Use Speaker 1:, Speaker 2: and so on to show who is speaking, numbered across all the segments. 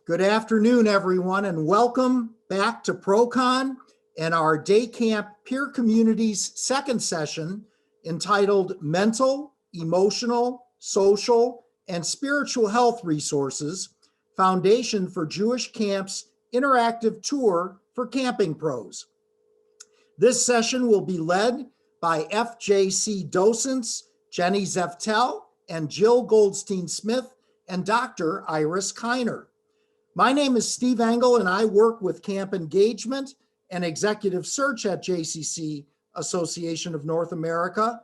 Speaker 1: Good afternoon, everyone, and welcome back to ProCon and our Day Camp Peer Communities second session entitled Mental, Emotional, Social, and Spiritual Health Resources, Foundation for Jewish Camps Interactive Tour for Camping Pros. This session will be led by FJC docents Jenni Zeftel and Jill Goldstein-Smith and Dr. Iris Kiner. My name is Steve Engel, and I work with Camp Engagement and Executive Search at JCCA Association of North America.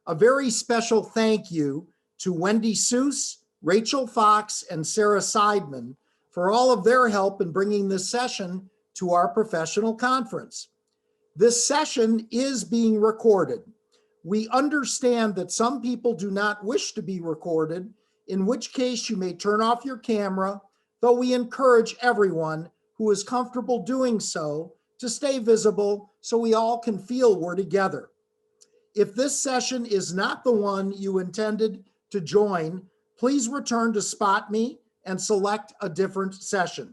Speaker 1: A very special thank you to Wendy Seuss, Rachel Fox, and Sarah Seidman for all of their help in bringing this session to our professional conference. This session is being recorded. We understand that some people do not wish to be recorded, in which case you may turn off your camera, though we encourage everyone who is comfortable doing so to stay visible so we all can feel we're together. If this session is not the one you intended to join, please return to Spot Me and select a different session.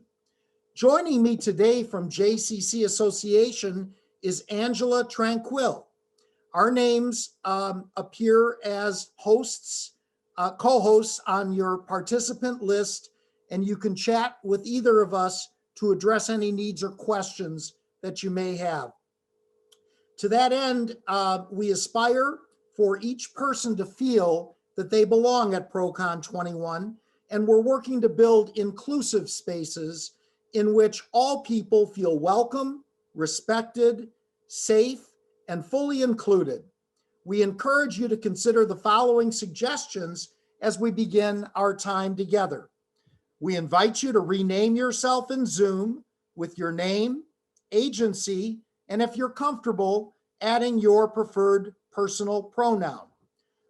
Speaker 1: Joining me today from JCCA Association is Angela Tranquil. Our names appear as hosts, co-hosts on your participant list, and you can chat with either of us to address any needs or questions that you may have. To that end, we aspire for each person to feel that they belong at ProCon 21, and we're working to build inclusive spaces in which all people feel welcome, respected, safe, and fully included. We encourage you to consider the following suggestions as we begin our time together. We invite you to rename yourself in Zoom with your name, agency, and if you're comfortable, adding your preferred personal pronoun.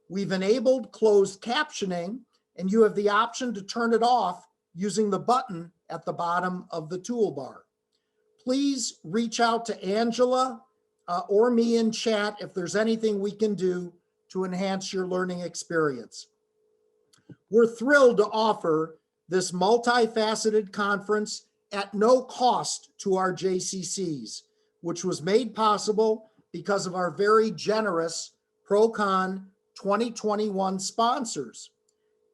Speaker 1: We've enabled closed captioning, and you have the option to turn it off using the button at the bottom of the toolbar. Please reach out to Angela or me in chat if there's anything we can do to enhance your learning experience. We're thrilled to offer this multifaceted conference at no cost to our JCCs, which was made possible because of our very generous ProCon 2021 sponsors.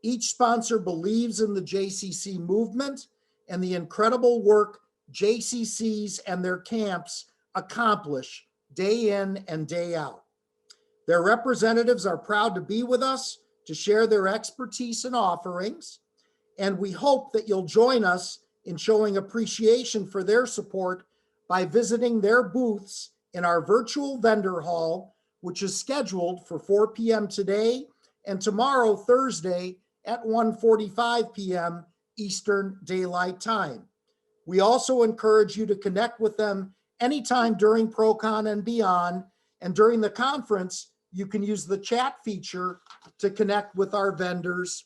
Speaker 1: Each sponsor believes in the JCC movement and the incredible work JCCs and their camps accomplish day in and day out. Their representatives are proud to be with us to share their expertise and offerings, and we hope that you'll join us in showing appreciation for their support by visiting their booths in our virtual vendor hall, which is scheduled for 4 p.m. today and tomorrow, Thursday, at 1:45 p.m. Eastern Daylight Time. We also encourage you to connect with them anytime during ProCon and beyond, and during the conference, you can use the chat feature to connect with our vendors.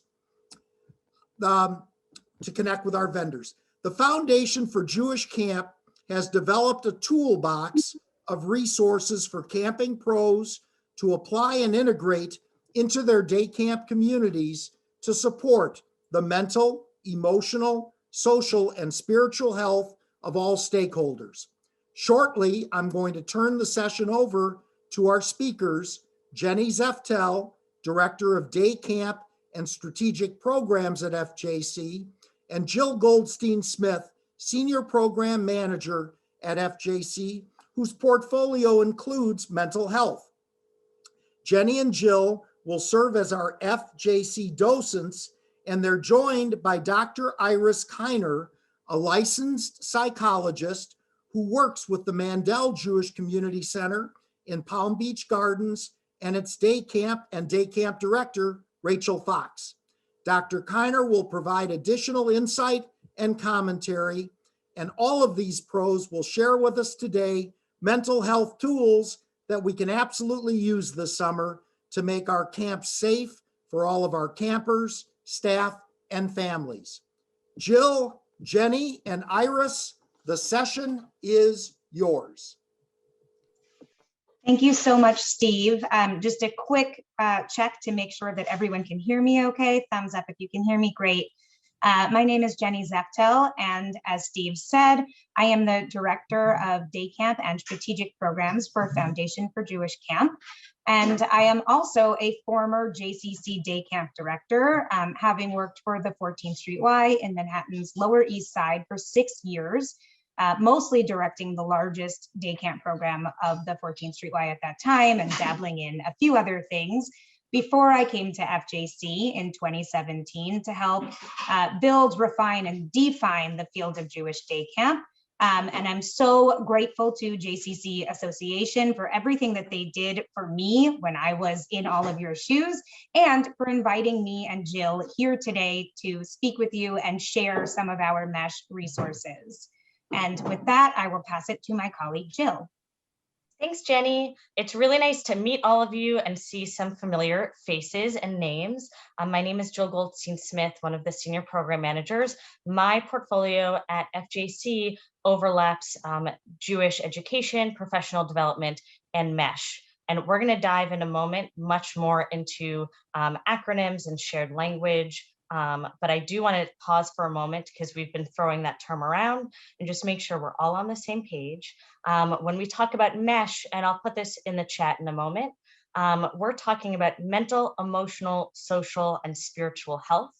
Speaker 1: The Foundation for Jewish Camp has developed a toolbox of resources for camping pros to apply and integrate into their day camp communities to support the mental, emotional, social, and spiritual health of all stakeholders. Shortly, I'm going to turn the session over to our speakers, Jenni Zeftel, Director of Day Camp and Strategic Programs at FJC, and Jill Goldstein-Smith, Senior Program Manager at FJC, whose portfolio includes mental health. Jenni and Jill will serve as our FJC docents, and they're joined by Dr. Iris Kiner, a licensed psychologist who works with the Mandel Jewish Community Center in Palm Beach Gardens, and its day camp and day camp director, Rachel Fox. Dr. Kiner will provide additional insight and commentary, and all of these pros will share with us today mental health tools that we can absolutely use this summer to make our camps safe for all of our campers, staff, and families. Jill, Jenni, and Iris, the session is yours.
Speaker 2: Thank you so much, Steve. Just a quick check to make sure that everyone can hear me okay. Thumbs up if you can hear me, great. My name is Jenni Zeftel, and as Steve said, I am the Director of Day Camp and Strategic Programs for Foundation for Jewish Camp. And I am also a former JCC Day Camp Director, having worked for the 14th Street Y in Manhattan's Lower East Side for 6 years, mostly directing the largest day camp program of the 14th Street Y at that time and dabbling in a few other things before I came to FJC in 2017 to help build, refine, and define the field of Jewish day camp. And I'm so grateful to JCC Association for everything that they did for me when I was in all of your shoes, and for inviting me and Jill here today to speak with you and share some of our MESSH resources. And with that, I will pass it to my colleague, Jill.
Speaker 3: Thanks, Jenni. It's really nice to meet all of you and see some familiar faces and names. My name is Jill Goldstein-Smith, one of the senior program managers. My portfolio at FJC overlaps Jewish education, professional development, and MESSH. And we're going to dive in a moment much more into acronyms and shared language. But I do want to pause for a moment because we've been throwing that term around and just make sure we're all on the same page. When we talk about MESSH, and I'll put this in the chat in a moment, we're talking about mental, emotional, social, and spiritual health.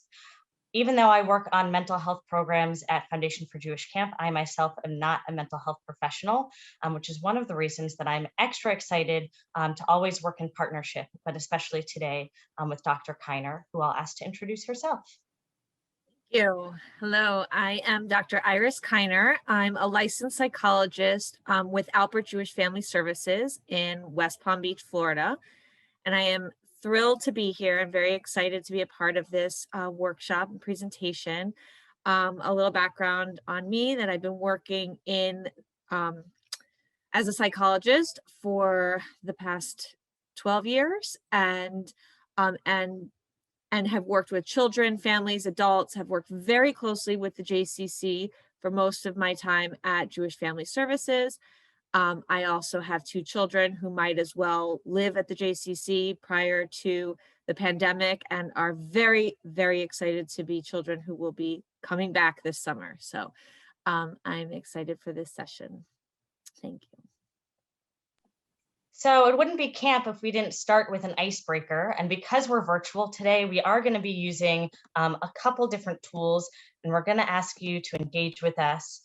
Speaker 3: Even though I work on mental health programs at Foundation for Jewish Camp, I myself am not a mental health professional, which is one of the reasons that I'm extra excited to always work in partnership, but especially today with Dr. Kiner, who I'll ask to introduce herself.
Speaker 4: Thank you. Hello, I am Dr. Iris Kiner. I'm a licensed psychologist with Alpert Jewish Family Services in West Palm Beach, Florida. And I am thrilled to be here. I'm very excited to be a part of this workshop and presentation. A little background on me, that I've been working in as a psychologist for the past 12 years and have worked with children, families, adults, have worked very closely with the JCC for most of my time at Jewish Family Services. I also have 2 children who might as well live at the JCC prior to the pandemic and are very, very excited to be children who will be coming back this summer. So I'm excited for this session. Thank you.
Speaker 3: So it wouldn't be camp if we didn't start with an icebreaker. And because we're virtual today, we are going to be using a couple different tools, and we're going to ask you to engage with us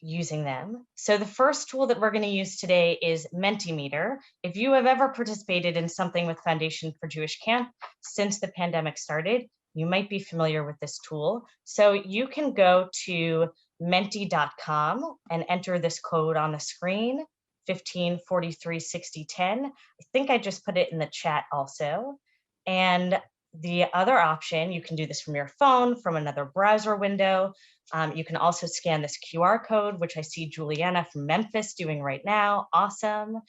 Speaker 3: using them. So the first tool that we're going to use today is Mentimeter. If you have ever participated in something with Foundation for Jewish Camp since the pandemic started, you might be familiar with this tool. So you can go to menti.com and enter this code on the screen, 15436010. I think I just put it in the chat also. And the other option, you can do this from your phone, from another browser window. You can also scan this QR code, which I see Juliana from Memphis doing right now. Awesome.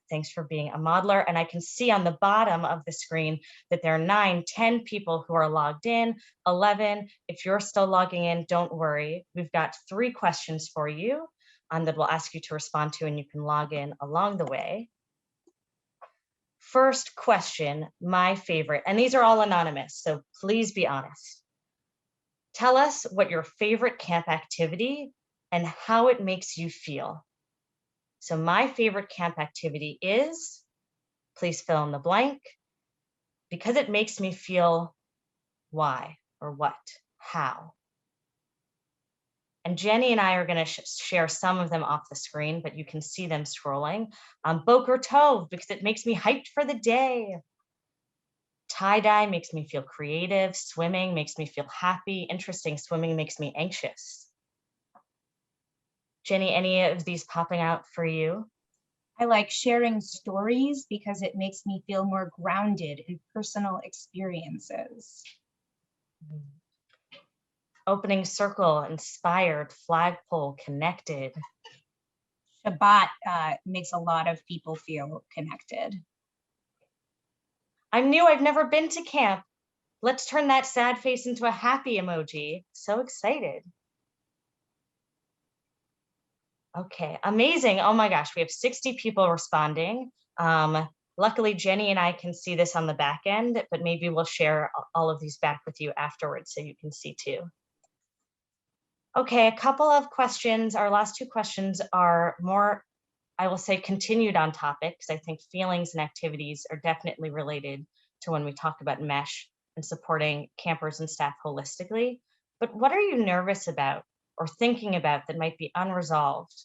Speaker 3: Thanks for being a modeler. And I can see on the bottom of the screen that there are 9, 10 people who are logged in, 11. If you're still logging in, don't worry. We've got 3 questions for you that we'll ask you to respond to, and you can log in along the way. First question, my favorite, and these are all anonymous, so please be honest. Tell us what your favorite camp activity and how it makes you feel. So my favorite camp activity is, please fill in the blank, because it makes me feel why or what, how. And Jenni and I are going to share some of them off the screen, but you can see them scrolling. Boker Tov, because it makes me hyped for the day. Tie-dye makes me feel creative. Swimming makes me feel happy. Interesting, swimming makes me anxious. Jenni, any of these popping out for you?
Speaker 2: I like sharing stories because it makes me feel more grounded in personal experiences.
Speaker 3: Opening circle, inspired, flagpole, connected.
Speaker 2: Shabbat makes a lot of people feel connected.
Speaker 3: I'm new, I've never been to camp. Let's turn that sad face into a happy emoji. So excited. Okay, amazing. Oh my gosh, we have 60 people responding. Luckily, Jenny and I can see this on the back end, but maybe we'll share all of these back with you afterwards so you can see too. Okay, a couple of questions. Our last two questions are more, I will say, continued on topic, because I think feelings and activities are definitely related to when we talk about MESH and supporting campers and staff holistically. But what are you nervous about or thinking about that might be unresolved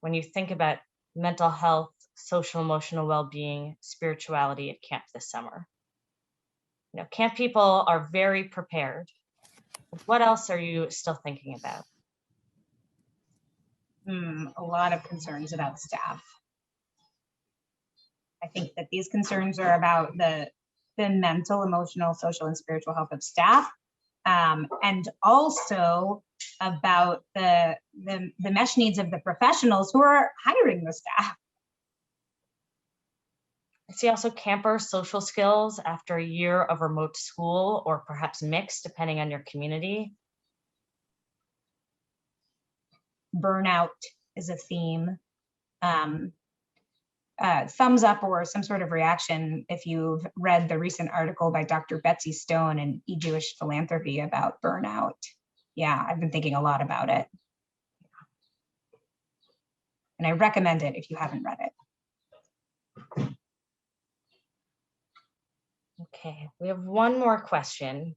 Speaker 3: when you think about mental health, social emotional well-being, spirituality at camp this summer? You know, camp people are very prepared. What else are you still thinking about?
Speaker 2: A lot of concerns about staff. I think that these concerns are about the mental, emotional, social, and spiritual health of staff, and also about the MESH needs of the professionals who are hiring the staff.
Speaker 3: I see also camper social skills after a year of remote school, or perhaps mixed, depending on your community.
Speaker 2: Burnout is a theme. Thumbs up or some sort of reaction if you've read the recent article by Dr. Betsy Stone in E-Jewish Philanthropy about burnout. Yeah, I've been thinking a lot about it. And I recommend it if you haven't read it.
Speaker 3: Okay, we have one more question.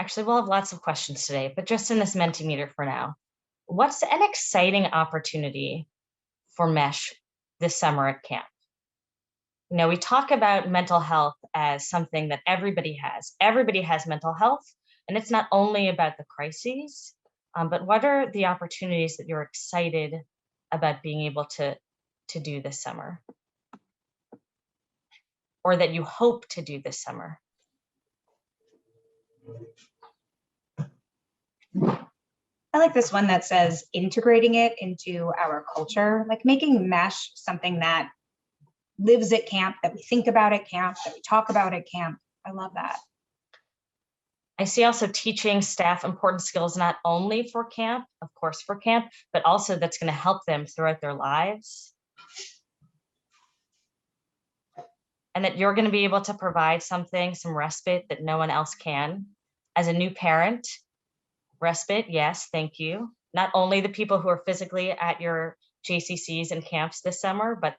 Speaker 3: Actually, we'll have lots of questions today, but just in this Mentimeter for now. What's an exciting opportunity for MESH this summer at camp? You know, we talk about mental health as something that everybody has. Everybody has mental health, and it's not only about the crises, but what are the opportunities that you're excited about being able to do this summer? Or that you hope to do this summer?
Speaker 2: I like this one that says integrating it into our culture, like making MESH something that lives at camp, that we think about at camp, that we talk about at camp. I love that.
Speaker 3: I see also teaching staff important skills, not only for camp, of course for camp, but also that's going to help them throughout their lives. And that you're going to be able to provide something, some respite that no one else can. As a new parent, respite, yes, thank you. Not only the people who are physically at your JCCs and camps this summer, but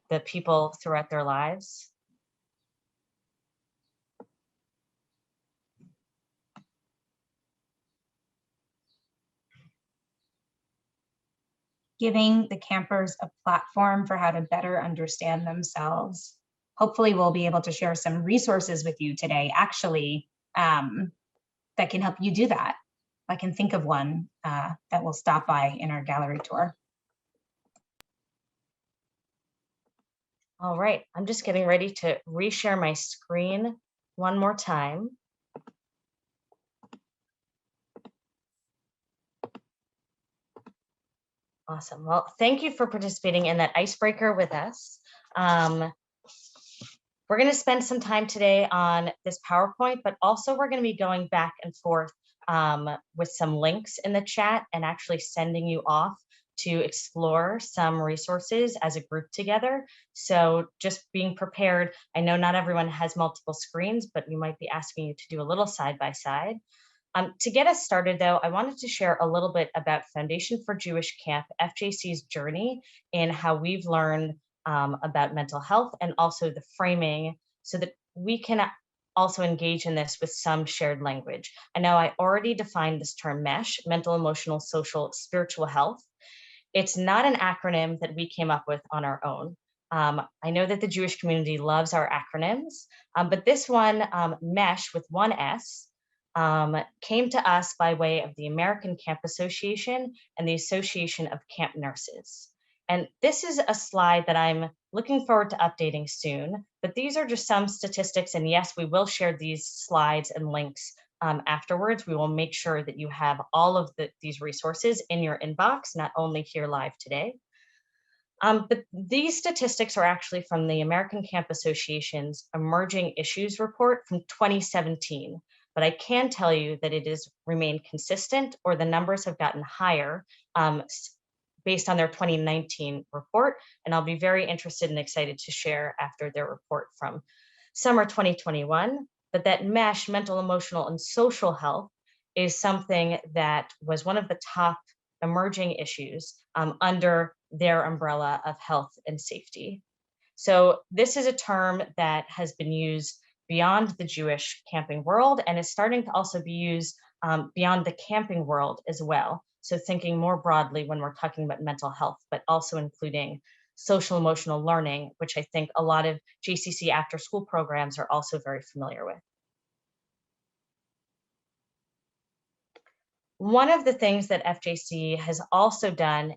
Speaker 3: the people throughout their lives.
Speaker 2: Giving the campers a platform for how to better understand themselves. Hopefully we'll be able to share some resources with you today, actually, that can help you do that. I can think of one that will stop by in our gallery tour.
Speaker 3: All right, I'm just getting ready to reshare my screen one more time. Awesome. Well, thank you for participating in that icebreaker with us. We're going to spend some time today on this PowerPoint, but also we're going to be going back and forth with some links in the chat and actually sending you off to explore some resources as a group together. So just being prepared. I know not everyone has multiple screens, but we might be asking you to do a little side by side. To get us started, though, I wanted to share a little bit about Foundation for Jewish Camp, FJC's journey in how we've learned about mental health and also the framing so that we can also engage in this with some shared language. I know I already defined this term MESH, mental, emotional, social, spiritual health. It's not an acronym that we came up with on our own. I know that the Jewish community loves our acronyms, but this one, MESH with one S, came to us by way of the American Camp Association and the Association of Camp Nurses. And this is a slide that I'm looking forward to updating soon, but these are just some statistics. And yes, we will share these slides and links afterwards. We will make sure that you have all of these resources in your inbox, not only here live today. But these statistics are actually from the American Camp Association's Emerging Issues Report from 2017. But I can tell you that it has remained consistent, or the numbers have gotten higher based on their 2019 report. And I'll be very interested and excited to share after their report from summer 2021. But that MESH, mental, emotional, and social health, is something that was one of the top emerging issues under their umbrella of health and safety. So this is a term that has been used beyond the Jewish camping world and is starting to also be used beyond the camping world as well. So thinking more broadly when we're talking about mental health, but also including social emotional learning, which I think a lot of JCCA after school programs are also very familiar with. One of the things that FJC has also done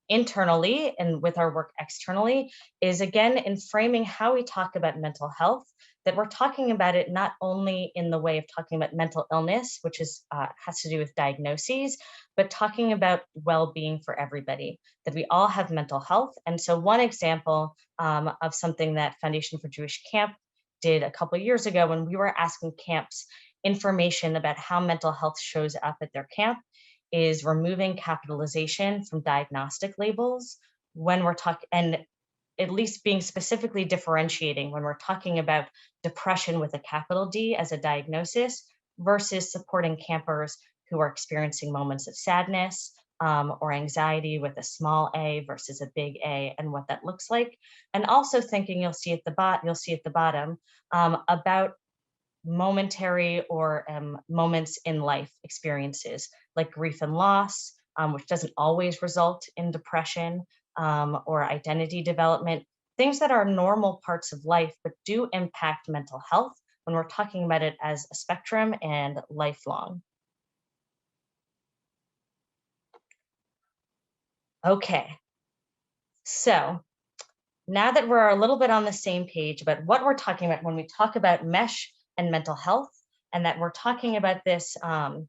Speaker 3: internally and with our work externally is, again, in framing how we talk about mental health, that we're talking about it not only in the way of talking about mental illness, which is has to do with diagnoses, but talking about well-being for everybody, that we all have mental health. And so one example of something that Foundation for Jewish Camp did a couple of years ago when we were asking camps information about how mental health shows up at their camp is removing capitalization from diagnostic labels when we're talking, and at least being specifically differentiating when we're talking about depression with a capital D as a diagnosis versus supporting campers who are experiencing moments of sadness or anxiety with a small a versus a big A and what that looks like. And also thinking, you'll see at the bottom about momentary or moments in life experiences like grief and loss, which doesn't always result in depression or identity development, things that are normal parts of life but do impact mental health when we're talking about it as a spectrum and lifelong. Okay, so now that we're a little bit on the same page about what we're talking about when we talk about MESH and mental health, and that we're talking about this, and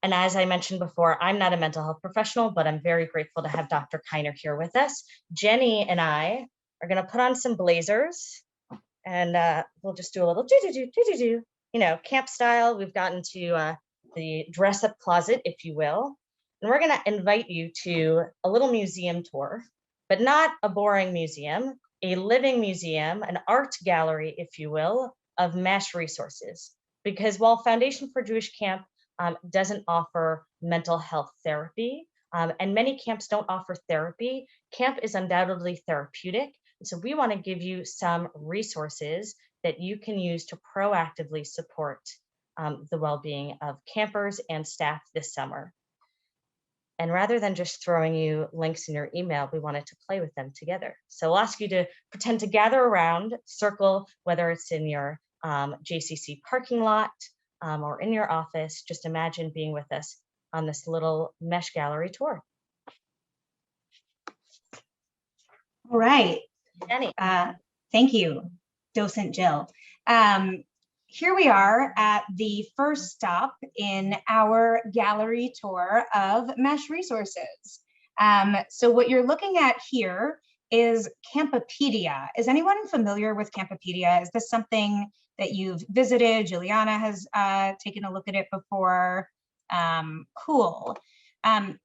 Speaker 3: as I mentioned before, I'm not a mental health professional, but I'm very grateful to have Dr. Kiner here with us. Jenni and I are gonna put on some blazers and we'll just do a little do-do-do, you know, camp style. We've gotten to the dress up closet, if you will. And we're gonna invite you to a little museum tour, but not a boring museum, a living museum, an art gallery, if you will, of MESH resources. Because while Foundation for Jewish Camp doesn't offer mental health therapy, and many camps don't offer therapy, camp is undoubtedly therapeutic. So we want to give you some resources that you can use to proactively support the well-being of campers and staff this summer. And rather than just throwing you links in your email, we wanted to play with them together. So I'll ask you to pretend to gather around, circle, whether it's in your JCC parking lot or in your office. Just imagine being with us on this little MESH gallery tour.
Speaker 2: All right.
Speaker 3: Jenni.
Speaker 2: Thank you, Docent Jill. Here we are at the first stop in our gallery tour of MESH resources. So what you're looking at here is Campopedia. Is anyone familiar with Campopedia? Is this something that you've visited? Juliana has taken a look at it before. Cool.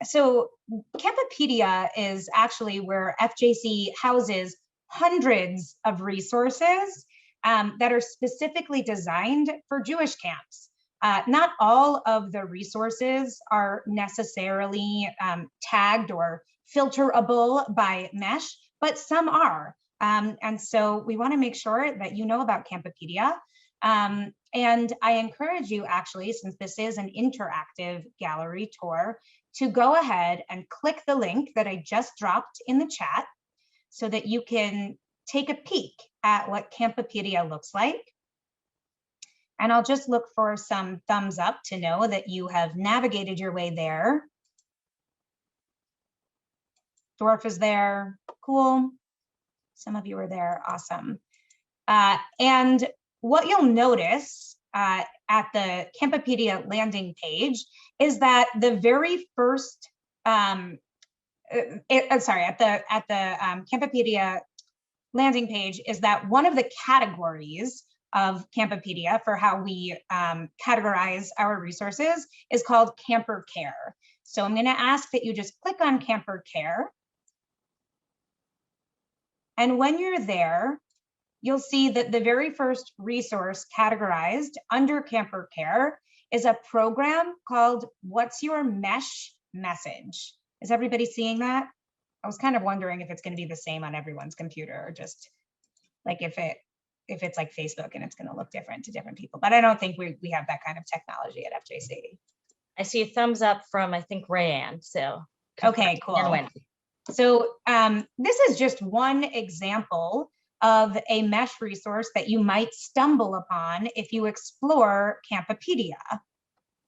Speaker 2: So Campopedia is actually where FJC houses hundreds of resources that are specifically designed for Jewish camps. Not all of the resources are necessarily tagged or filterable by MESH, but some are. And so we want to make sure that you know about Campopedia. And I encourage you actually, since this is an interactive gallery tour, to go ahead and click the link that I just dropped in the chat so that you can take a peek at what Campopedia looks like. And I'll just look for some thumbs up to know that you have navigated your way there. Dorf is there, cool. Some of you are there, awesome. And what you'll notice at the Campopedia landing page is that the very first, at the Campopedia landing page is that one of the categories of Campopedia for how we categorize our resources is called camper care. So I'm going to ask that you just click on Camper Care. And when you're there, you'll see that the very first resource categorized under Camper Care is a program called What's Your MESSH Message? Is everybody seeing that? I was kind of wondering if it's going to be the same on everyone's computer, or just like if it's like Facebook and it's going to look different to different people. But I don't think we have that kind of technology at FJC.
Speaker 3: I see a thumbs up from, I think, Rayanne. So
Speaker 2: okay, cool. So this is just one example of a MESSH resource that you might stumble upon if you explore Campopedia.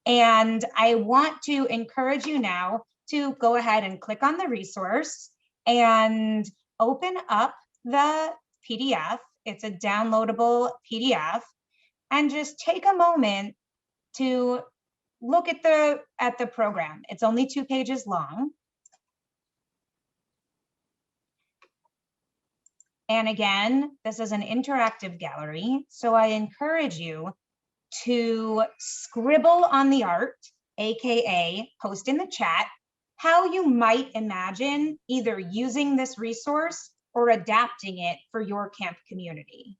Speaker 2: And I want to encourage you now to go ahead and click on the resource and open up the PDF. It's a downloadable PDF, and just take a moment to look at the program. It's only 2 pages long. And again, this is an interactive gallery, so I encourage you to scribble on the art, AKA post in the chat, how you might imagine either using this resource or adapting it for your camp community.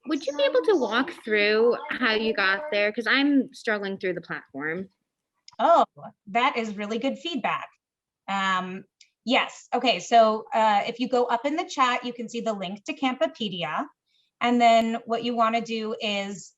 Speaker 5: Would you be able to walk through how you got there? Because I'm struggling through the platform.
Speaker 2: Oh, that is really good feedback. Yes, okay, so if you go up in the chat, you can see the link to Campopedia. And then what you want to do is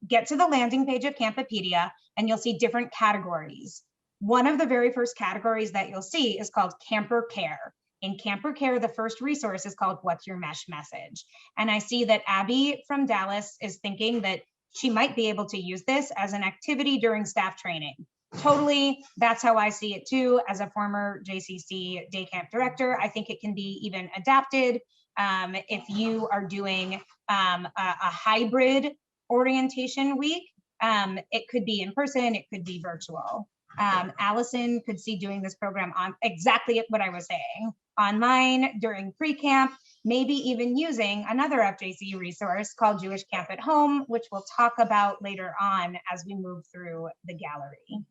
Speaker 2: get to the landing page of Campopedia, and you'll see different categories. One of the very first categories that you'll see is called Camper Care. In Camper Care, the first resource is called What's Your MESSH Message? And I see that Abby from Dallas is thinking that she might be able to use this as an activity during staff training. Totally, that's how I see it too. As a former JCC day camp director, I think it can be even adapted if you are doing a hybrid orientation week. It could be in person, it could be virtual. Allison could see doing this program on exactly what I was saying, online during pre-camp, maybe even using another FJC resource called Jewish Camp at Home, which we'll talk about later on as we move through the gallery.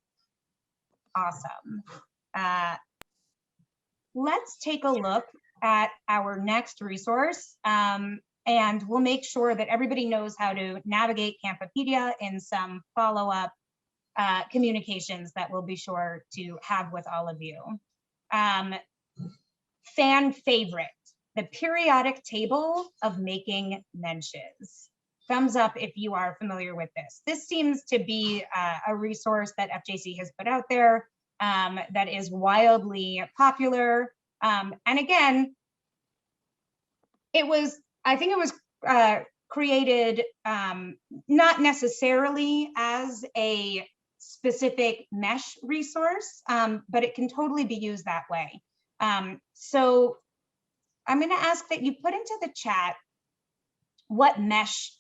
Speaker 2: Awesome. Let's take a look at our next resource, and we'll make sure that everybody knows how to navigate Campopedia in some follow-up communications that we'll be sure to have with all of you. Fan favorite, the periodic table of making mensches. Thumbs up if you are familiar with this. This seems to be a resource that FJC has put out there that is wildly popular. And again, I think it was created not necessarily as a specific MESSH resource, but it can totally be used that way. So I'm going to ask that you put into the chat what MESSH,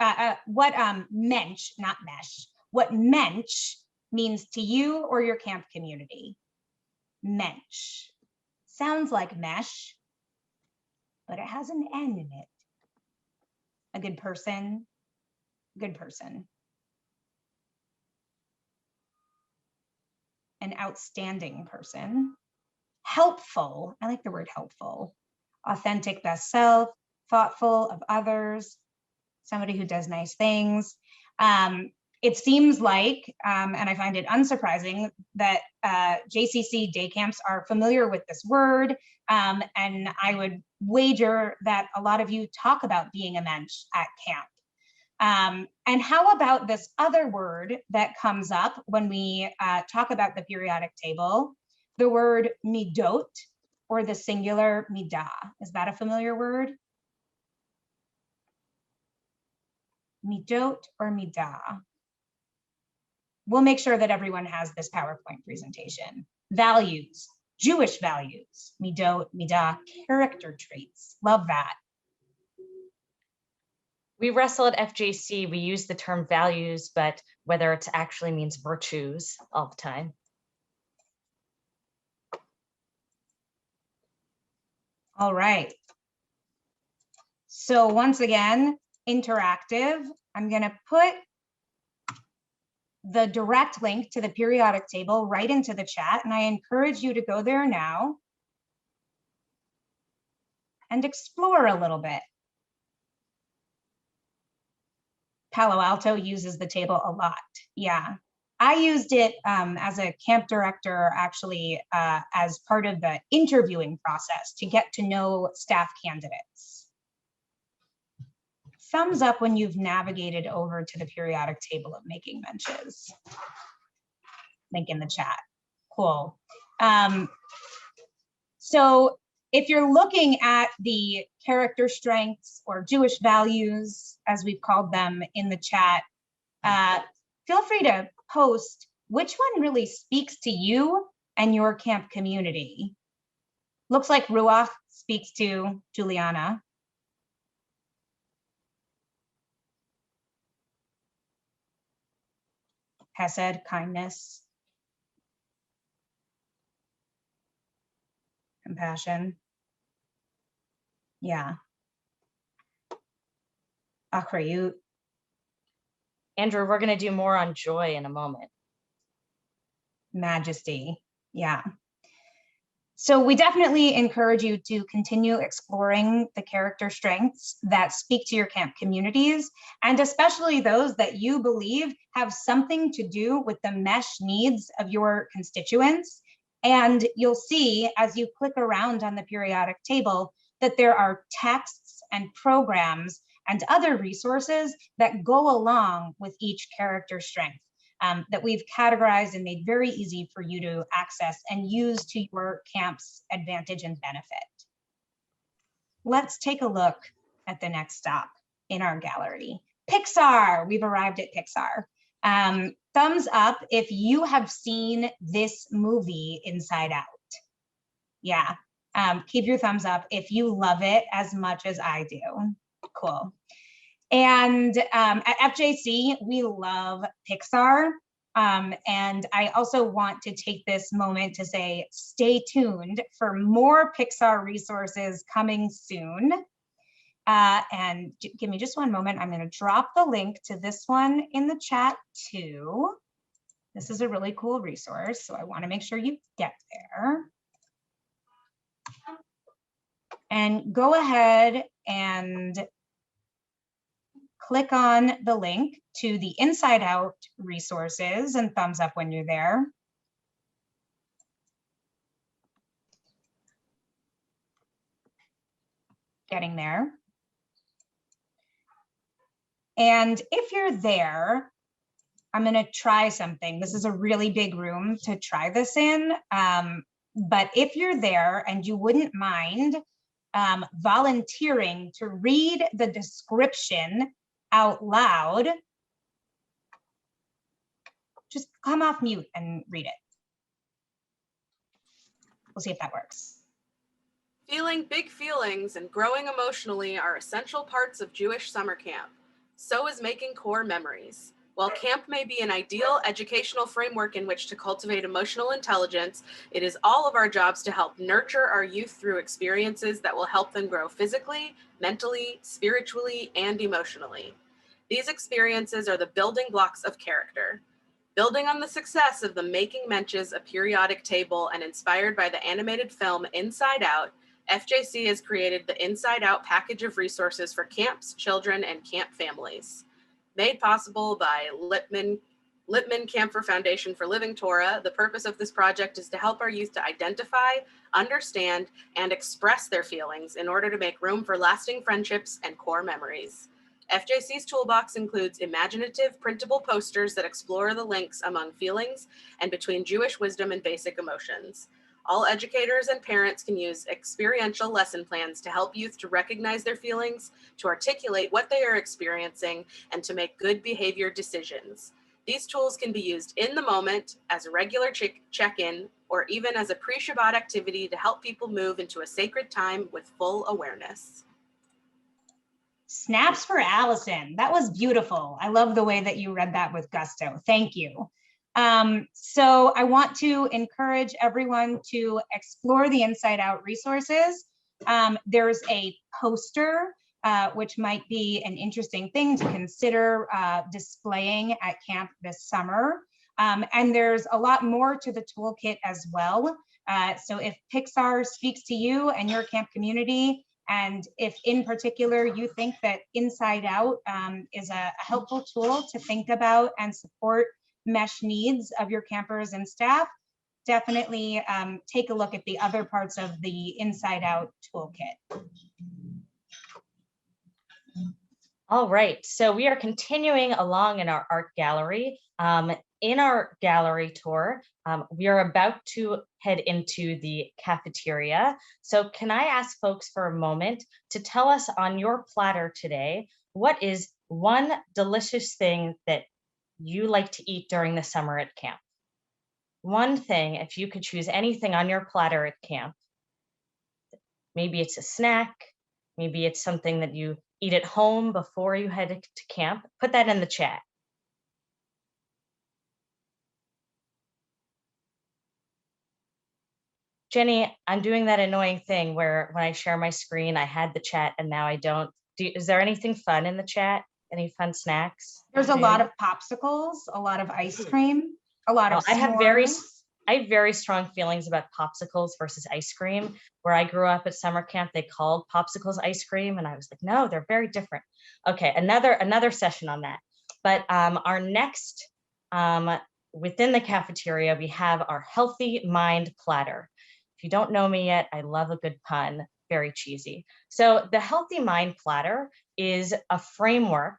Speaker 2: mensch, not mesh, what mensch means to you or your camp community. Mensch sounds like mesh, but it has an N in it. A good person, good person. An outstanding person. Helpful, I like the word helpful. Authentic best self, thoughtful of others, somebody who does nice things. It seems like, and I find it unsurprising, that JCC day camps are familiar with this word, and I would wager that a lot of you talk about being a mensch at camp. And how about this other word that comes up when we talk about the periodic table, the word midot, or the singular midah? Is that a familiar word? Midot or midah? We'll make sure that everyone has this PowerPoint presentation. Values, Jewish values, midot, midah, character traits. Love that.
Speaker 3: We wrestle at FJC, we use the term values, but whether it actually means virtues all the time.
Speaker 2: All right. So once again, interactive. I'm going to put the direct link to the periodic table right into the chat, and I encourage you to go there now and explore a little bit. Palo Alto uses the table a lot. Yeah, I used it as a camp director, actually, as part of the interviewing process to get to know staff candidates. Thumbs up when you've navigated over to the periodic table of making mentions. Link in the chat. Cool. So if you're looking at the character strengths or Jewish values, as we've called them in the chat, feel free to post which one really speaks to you and your camp community. Looks like Ruach speaks to Juliana. Hesed, kindness, compassion. Yeah. Achrayut.
Speaker 3: Andrew, we're going to do more on joy in a moment.
Speaker 2: Majesty. Yeah. So we definitely encourage you to continue exploring the character strengths that speak to your camp communities, and especially those that you believe have something to do with the MESSH needs of your constituents. And you'll see as you click around on the periodic table that there are texts and programs and other resources that go along with each character strength. That we've categorized and made very easy for you to access and use to your camp's advantage and benefit. Let's take a look at the next stop in our gallery. Pixar, we've arrived at Pixar. Thumbs up if you have seen this movie Inside Out. Yeah, keep your thumbs up if you love it as much as I do. Cool. And at FJC, we love Pixar. And I also want to take this moment to say, stay tuned for more Pixar resources coming soon. And give me just one moment. I'm going to drop the link to this one in the chat too. This is a really cool resource, so I want to make sure you get there. And go ahead and click on the link to the Inside Out resources and thumbs up when you're there. Getting there. And if you're there, I'm going to try something. This is a really big room to try this in. But if you're there and you wouldn't mind volunteering to read the description out loud, just come off mute and read it. We'll see if that works.
Speaker 6: Feeling big feelings and growing emotionally are essential parts of Jewish summer camp. So is making core memories. While camp may be an ideal educational framework in which to cultivate emotional intelligence, it is all of our jobs to help nurture our youth through experiences that will help them grow physically, mentally, spiritually, and emotionally. These experiences are the building blocks of character. Building on the success of the Making Menches, a periodic table, and inspired by the animated film Inside Out, FJC has created the Inside Out package of resources for camps, children, and camp families. Made possible by Lippman Camphor Foundation for Living Torah, the purpose of this project is to help our youth to identify, understand, and express their feelings in order to make room for lasting friendships and core memories. FJC's toolbox includes imaginative printable posters that explore the links among feelings and between Jewish wisdom and basic emotions. All educators and parents can use experiential lesson plans to help youth to recognize their feelings, to articulate what they are experiencing, and to make good behavior decisions. These tools can be used in the moment, as a regular check-in, or even as a pre-Shabbat activity to help people move into a sacred time with full awareness.
Speaker 2: Snaps for Allison. That was beautiful. I love the way that you read that with gusto. Thank you. So I want to encourage everyone to explore the Inside Out resources. There's a poster, which might be an interesting thing to consider displaying at camp this summer. And there's a lot more to the toolkit as well. So if Pixar speaks to you and your camp community, and if in particular you think that Inside Out is a helpful tool to think about and support MESSH needs of your campers and staff, definitely take a look at the other parts of the Inside Out toolkit.
Speaker 3: All right, so we are continuing along in our art gallery. In our gallery tour, we are about to head into the cafeteria. So can I ask folks for a moment to tell us on your platter today, what is one delicious thing that you like to eat during the summer at camp? One thing, if you could choose anything on your platter at camp, maybe it's a snack, maybe it's something that you eat at home before you head to camp, put that in the chat. Jenny, I'm doing that annoying thing where when I share my screen, I had the chat and now I don't. Is there anything fun in the chat? Any fun snacks?
Speaker 2: There's a lot of popsicles, a lot of ice cream, a lot of
Speaker 3: I have very
Speaker 2: s'mores.
Speaker 3: strong feelings about popsicles versus ice cream. Where I grew up at summer camp, they called popsicles ice cream, and I was like, no, they're very different. Okay, another session on that. But our next, within the cafeteria, we have our Healthy Mind Platter. If you don't know me yet, I love a good pun, very cheesy. So the Healthy Mind Platter is a framework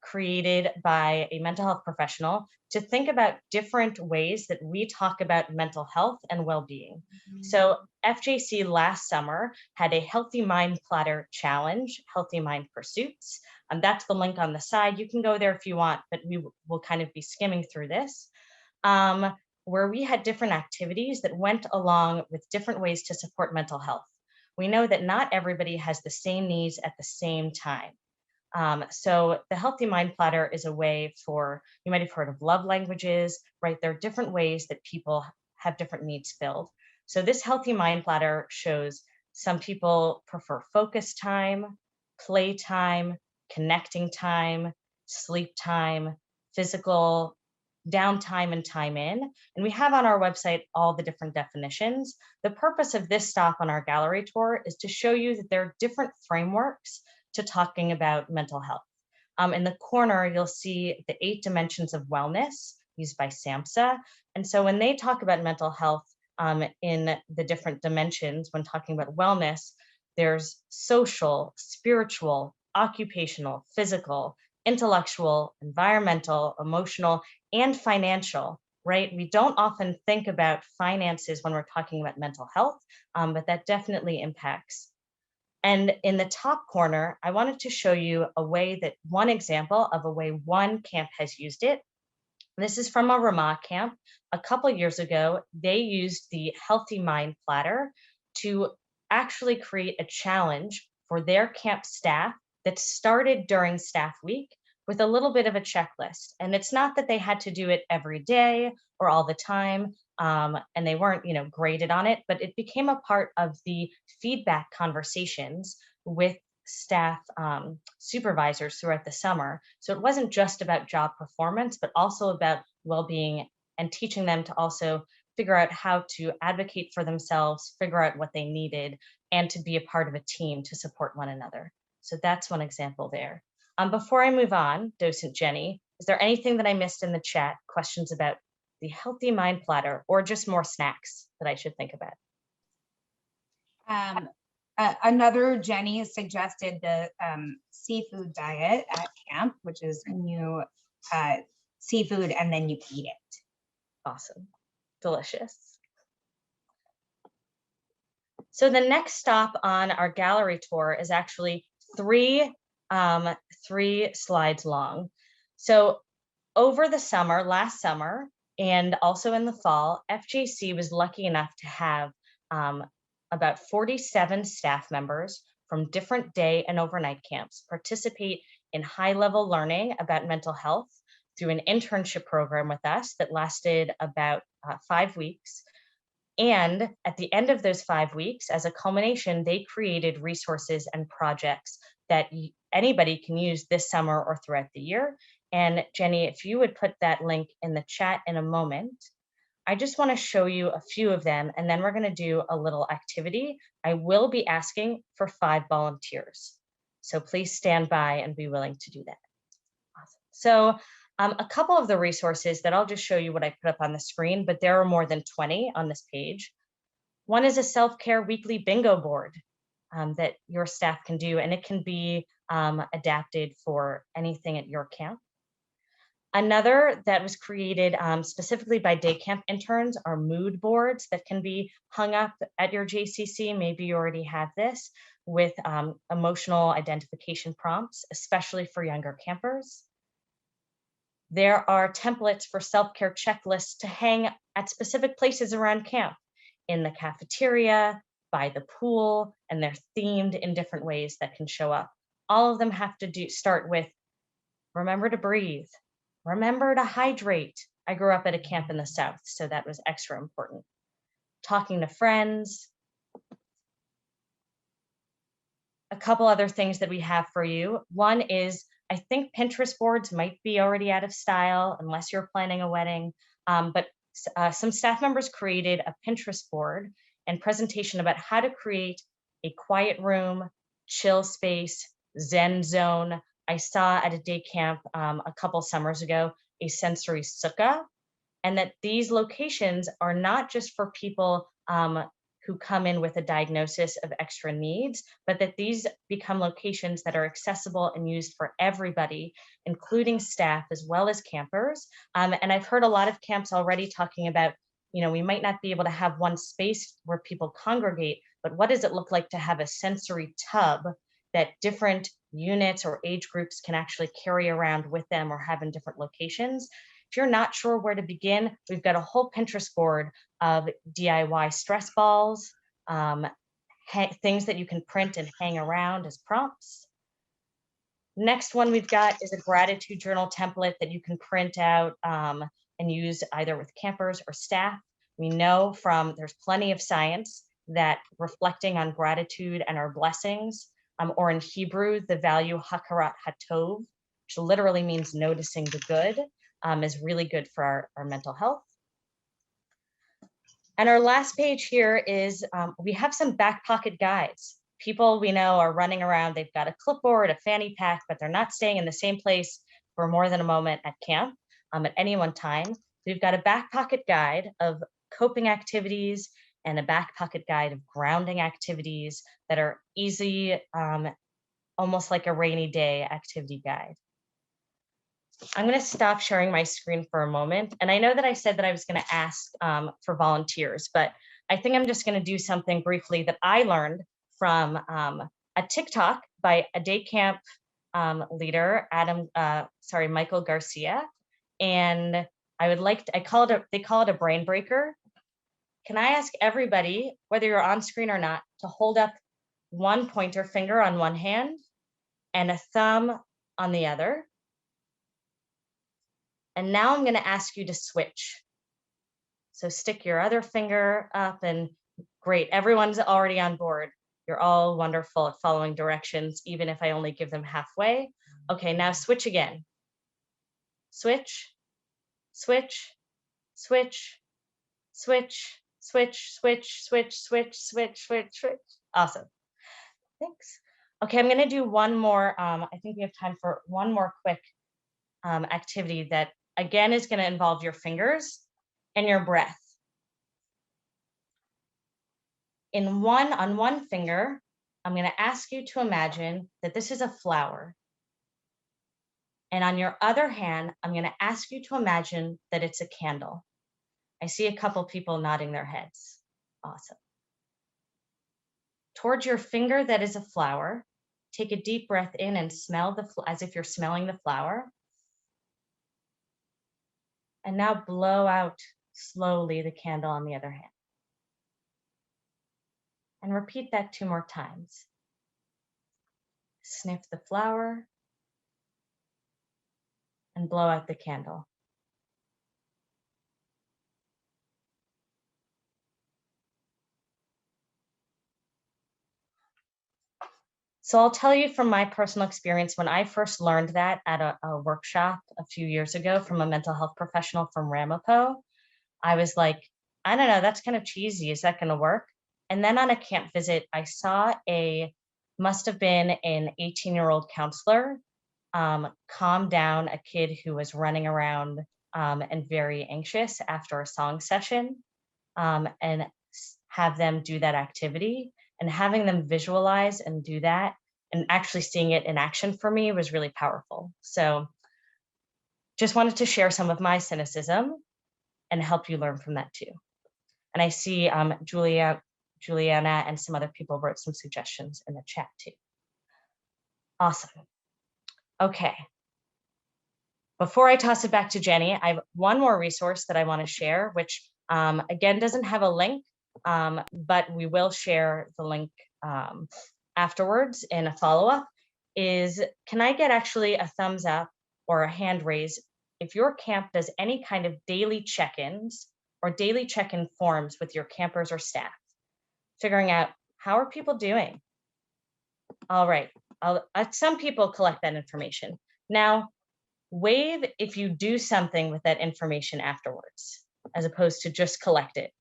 Speaker 3: created by a mental health professional to think about different ways that we talk about mental health and well-being. So FJC last summer had a Healthy Mind Platter challenge, Healthy Mind Pursuits. That's the link on the side. You can go there if you want, but we will kind of be skimming through this, where we had different activities that went along with different ways to support mental health. We know that not everybody has the same needs at the same time. So the Healthy Mind Platter is a way for, you might have heard of love languages, right? There are different ways that people have different needs filled. So this Healthy Mind Platter shows some people prefer focus time, play time, connecting time, sleep time, physical downtime and time in. And we have on our website all the different definitions. The purpose of this stop on our gallery tour is to show you that there are different frameworks to talking about mental health. In the corner, you'll see the 8 dimensions of wellness used by SAMHSA. And so when they talk about mental health in the different dimensions, when talking about wellness, there's social, spiritual, occupational, physical, intellectual, environmental, emotional, and financial, right? We don't often think about finances when we're talking about mental health, but that definitely impacts. And in the top corner, I wanted to show you a way that one example of a way one camp has used it. This is from a Ramah camp. A couple years ago, they used the Healthy Mind Platter to actually create a challenge for their camp staff that started during staff week with a little bit of a checklist. And it's not that they had to do it every day or all the time, and they weren't, graded on it, but it became a part of the feedback conversations with staff supervisors throughout the summer. So it wasn't just about job performance, but also about well-being and teaching them to also figure out how to advocate for themselves, figure out what they needed, and to be a part of a team to support one another. So that's one example there. Before I move on, Docent Jenny, is there anything that I missed in the chat, questions about the Healthy Mind Platter, or just more snacks that I should think about?
Speaker 2: Another Jenny suggested the seafood diet at camp, which is when you seafood and then you eat it.
Speaker 3: Awesome, delicious. So the next stop on our gallery tour is actually three slides long. So over the summer, last summer, and also in the fall, FJC was lucky enough to have about 47 staff members from different day and overnight camps participate in high-level learning about mental health through an internship program with us that lasted about 5 weeks. And at the end of those 5 weeks, as a culmination, they created resources and projects that anybody can use this summer or throughout the year. And Jenny, if you would put that link in the chat in a moment, I just want to show you a few of them, and then we're going to do a little activity. I will be asking for 5 volunteers. So please stand by and be willing to do that. Awesome. So a couple of the resources that I'll just show you what I put up on the screen, but there are more than 20 on this page. One is a self-care weekly bingo board that your staff can do, and it can be adapted for anything at your camp. Another that was created specifically by day camp interns are mood boards that can be hung up at your JCC. Maybe you already have this with emotional identification prompts, especially for younger campers. There are templates for self-care checklists to hang at specific places around camp, in the cafeteria, by the pool, and they're themed in different ways that can show up. All of them have to start with, remember to breathe, remember to hydrate. I grew up at a camp in the South, so that was extra important. Talking to friends. A couple other things that we have for you. One is, I think Pinterest boards might be already out of style unless you're planning a wedding, but some staff members created a Pinterest board and presentation about how to create a quiet room, chill space, Zen zone. I saw at a day camp a couple summers ago, a sensory sukkah, and that these locations are not just for people who come in with a diagnosis of extra needs, but that these become locations that are accessible and used for everybody, including staff as well as campers. And I've heard a lot of camps already talking about, we might not be able to have one space where people congregate, but what does it look like to have a sensory tub that different units or age groups can actually carry around with them or have in different locations? If you're not sure where to begin, we've got a whole Pinterest board of DIY stress balls, things that you can print and hang around as prompts. Next one we've got is a gratitude journal template that you can print out and use either with campers or staff. We know there's plenty of science that reflecting on gratitude and our blessings, or in Hebrew, the value hakarat hatov, which literally means noticing the good, is really good for our mental health. And our last page here is, we have some back pocket guides. People we know are running around, they've got a clipboard, a fanny pack, but they're not staying in the same place for more than a moment at camp at any one time. We've got a back pocket guide of coping activities and a back pocket guide of grounding activities that are easy, almost like a rainy day activity guide. I'm going to stop sharing my screen for a moment. And I know that I said that I was going to ask for volunteers, but I think I'm just going to do something briefly that I learned from a TikTok by a day camp leader, Michael Garcia. And they call it a brain breaker. Can I ask everybody, whether you're on screen or not, to hold up one pointer finger on one hand and a thumb on the other? And now I'm going to ask you to switch. So stick your other finger up, and great, everyone's already on board. You're all wonderful at following directions, even if I only give them halfway. Okay, now switch again. Switch, switch, switch, switch, switch, switch, switch, switch, switch, switch, switch. Awesome. Thanks. Okay, I'm going to do one more. I think we have time for one more quick activity that, again, is going to involve your fingers and your breath. On one finger, I'm going to ask you to imagine that this is a flower. And on your other hand, I'm going to ask you to imagine that it's a candle. I see a couple people nodding their heads. Awesome. Towards your finger that is a flower, take a deep breath in and smell as if you're smelling the flower. And now blow out slowly the candle on the other hand. And repeat that 2 more times. sniff the flower, and blow out the candle. So I'll tell you from my personal experience, when I first learned that at a workshop a few years ago from a mental health professional from Ramapo, I was like, I don't know, that's kind of cheesy. Is that going to work? And then on a camp visit, I saw must have been an 18-year-old counselor calm down a kid who was running around and very anxious after a song session, and have them do that activity. And having them visualize and do that and actually seeing it in action for me was really powerful. So just wanted to share some of my cynicism and help you learn from that too. And I see Juliana and some other people wrote some suggestions in the chat too. Awesome. Okay. Before I toss it back to Jenny, I have one more resource that I want to share, which again doesn't have a link, but we will share the link afterwards in a follow-up. Can I get actually a thumbs up or a hand raise if your camp does any kind of daily check-ins or daily check-in forms with your campers or staff, figuring out how are people doing? All right, some people collect that information. Now, wave if you do something with that information afterwards, as opposed to just collect it.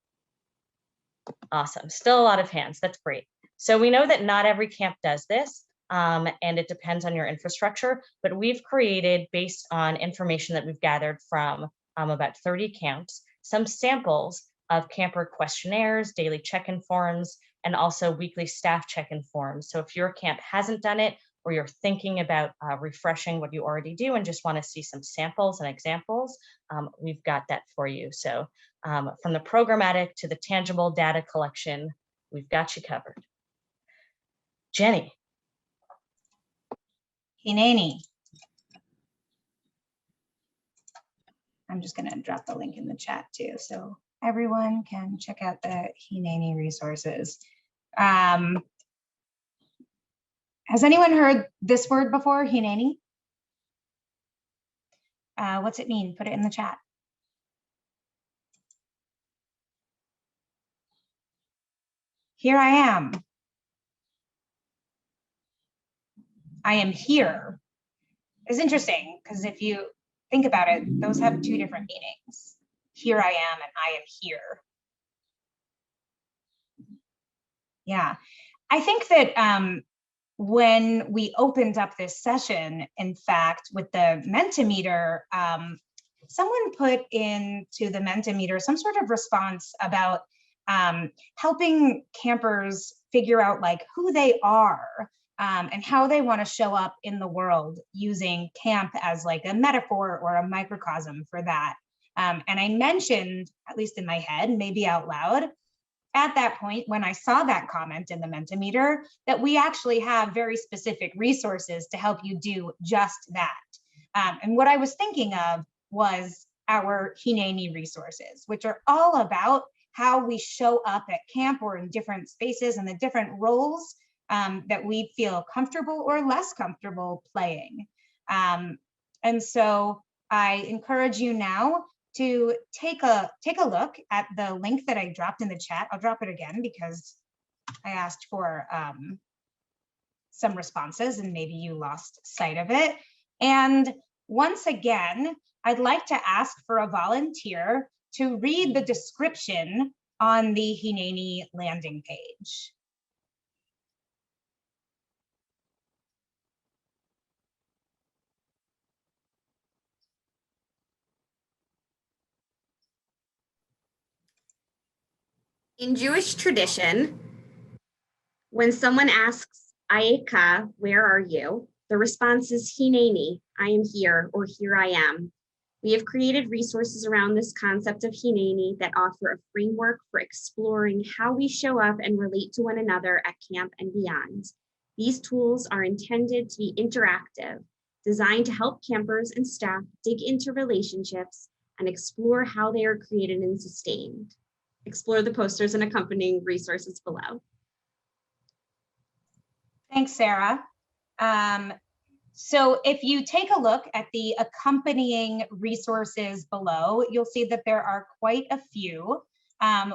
Speaker 3: Awesome, still a lot of hands, that's great. So we know that not every camp does this, and it depends on your infrastructure, but we've created, based on information that we've gathered from about 30 camps, some samples of camper questionnaires, daily check-in forms, and also weekly staff check-in forms. So if your camp hasn't done it, or you're thinking about refreshing what you already do and just want to see some samples and examples, we've got that for you. So from the programmatic to the tangible data collection, we've got you covered. Jenny.
Speaker 2: Hineni. I'm just going to drop the link in the chat too, so everyone can check out the Hineni resources. Has anyone heard this word before, Hineni? What's it mean? Put it in the chat. Here I am. I am here. It's interesting because if you think about it, those have two different meanings. Here I am and I am here. Yeah, I think that when we opened up this session, in fact, with the Mentimeter, someone put into the Mentimeter some sort of response about helping campers figure out like who they are and how they want to show up in the world, using camp as like a metaphor or a microcosm for that. And I mentioned, at least in my head, maybe out loud, at that point, when I saw that comment in the Mentimeter, that we actually have very specific resources to help you do just that. And what I was thinking of was our Hineni resources, which are all about how we show up at camp or in different spaces and the different roles that we feel comfortable or less comfortable playing. And so I encourage you now to take a look at the link that I dropped in the chat. I'll drop it again because I asked for some responses and maybe you lost sight of it. And once again, I'd like to ask for a volunteer to read the description on the Hineni landing page.
Speaker 5: In Jewish tradition, when someone asks, Ayeka, where are you? The response is Hineni, I am here, or here I am. We have created resources around this concept of Hineni that offer a framework for exploring how we show up and relate to one another at camp and beyond. These tools are intended to be interactive, designed to help campers and staff dig into relationships and explore how they are created and sustained. Explore the posters and accompanying resources below.
Speaker 2: Thanks, Sarah. So if you take a look at the accompanying resources below, you'll see that there are quite a few.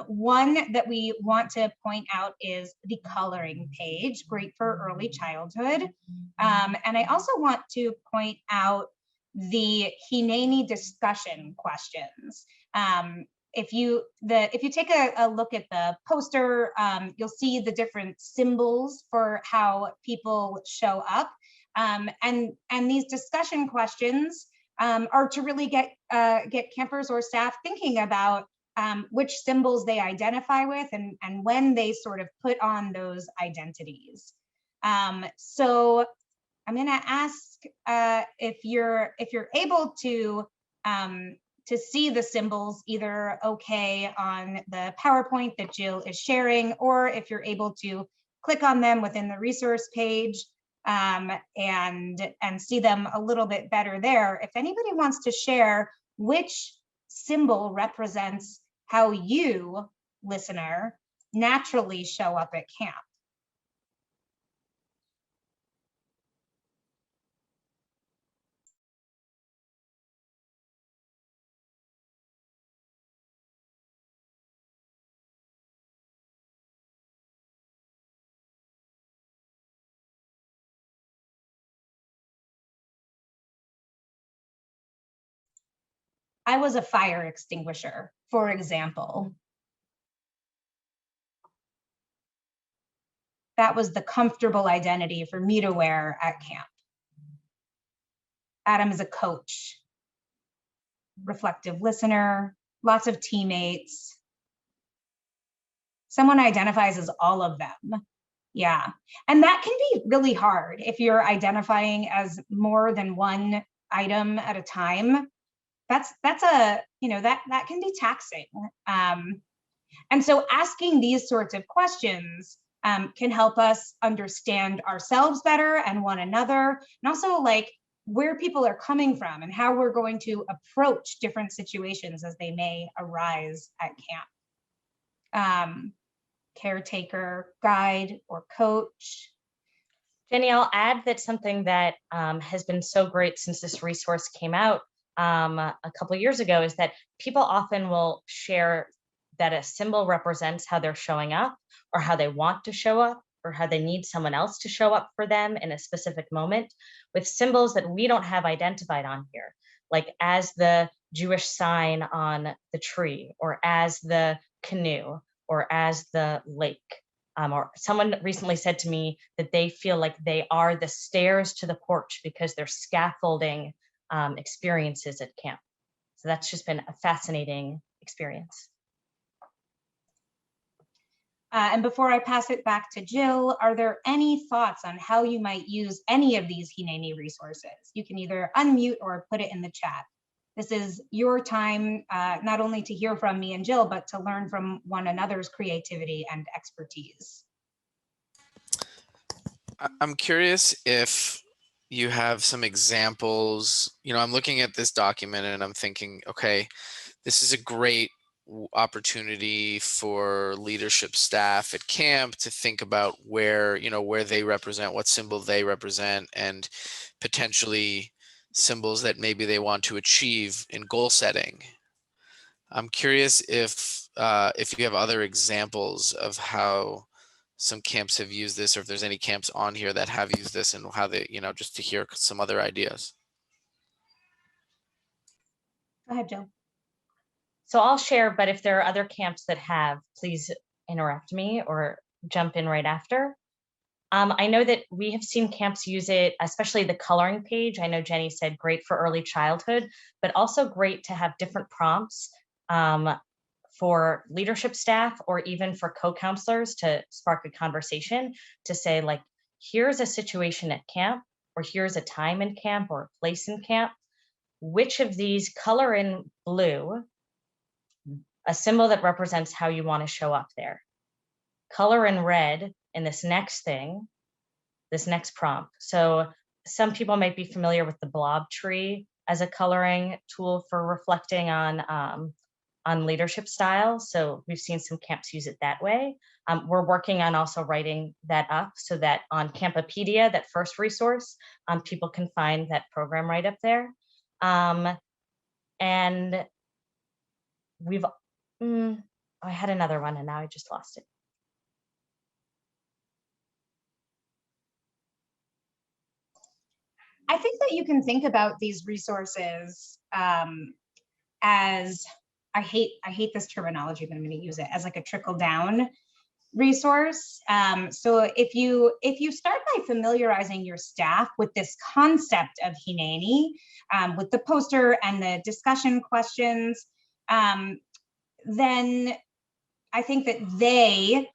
Speaker 2: One that we want to point out is the coloring page, great for early childhood. And I also want to point out the Hineni discussion questions. If you take a look at the poster, you'll see the different symbols for how people show up. And these discussion questions are to really get campers or staff thinking about which symbols they identify with and when they sort of put on those identities. So I'm going to ask if you're able to see the symbols either okay on the PowerPoint that Jill is sharing, or if you're able to click on them within the resource page and see them a little bit better there. If anybody wants to share which symbol represents how you, listener, naturally show up at camp. I was a fire extinguisher, for example. That was the comfortable identity for me to wear at camp. Adam is a coach, reflective listener, lots of teammates. Someone identifies as all of them. Yeah, and that can be really hard if you're identifying as more than one item at a time. That's a, that can be taxing. And so asking these sorts of questions can help us understand ourselves better and one another, and also like where people are coming from and how we're going to approach different situations as they may arise at camp. Caretaker, guide, or coach.
Speaker 3: Jenny, I'll add that something that has been so great since this resource came out a couple of years ago is that people often will share that a symbol represents how they're showing up or how they want to show up or how they need someone else to show up for them in a specific moment with symbols that we don't have identified on here, like as the Jewish sign on the tree or as the canoe or as the lake. Or someone recently said to me that they feel like they are the stairs to the porch because they're scaffolding experiences at camp. So that's just been a fascinating experience.
Speaker 2: And before I pass it back to Jill, are there any thoughts on how you might use any of these Hineni resources? You can either unmute or put it in the chat. This is your time, not only to hear from me and Jill, but to learn from one another's creativity and expertise.
Speaker 7: I'm curious if you have some examples. I'm looking at this document and I'm thinking, okay, this is a great opportunity for leadership staff at camp to think about where they represent, what symbol they represent, and potentially symbols that maybe they want to achieve in goal setting. I'm curious if you have other examples of how some camps have used this, or if there's any camps on here that have used this and how they, just to hear some other ideas.
Speaker 2: Go ahead, Jill.
Speaker 3: So I'll share, but if there are other camps that have, please interrupt me or jump in right after. I know that we have seen camps use it, especially the coloring page. I know Jenny said great for early childhood, but also great to have different prompts for leadership staff or even for co-counselors to spark a conversation to say, like, here's a situation at camp, or here's a time in camp or a place in camp. Which of these, color in blue a symbol that represents how you want to show up there. Color in red in this next thing, this next prompt. So some people might be familiar with the blob tree as a coloring tool for reflecting on on leadership style. So we've seen some camps use it that way. We're working on also writing that up so that on Campopedia, that first resource, people can find that program right up there. And we've, I had another one and now I just lost it.
Speaker 2: I think that you can think about these resources as, I hate this terminology, but I'm going to use it as like a trickle down resource. So if you start by familiarizing your staff with this concept of Hineni, with the poster and the discussion questions, then I think that they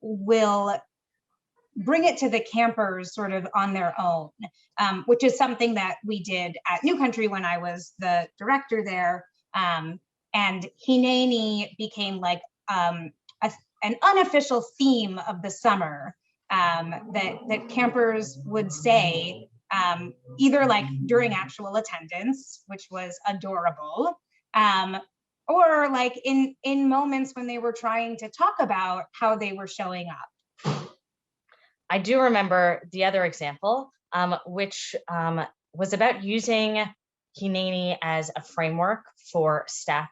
Speaker 2: will bring it to the campers sort of on their own, which is something that we did at New Country when I was the director there. And Hineni became like an unofficial theme of the summer that campers would say either like during actual attendance, which was adorable, or like in moments when they were trying to talk about how they were showing up.
Speaker 3: I do remember the other example, which was about using Hineni as a framework for staff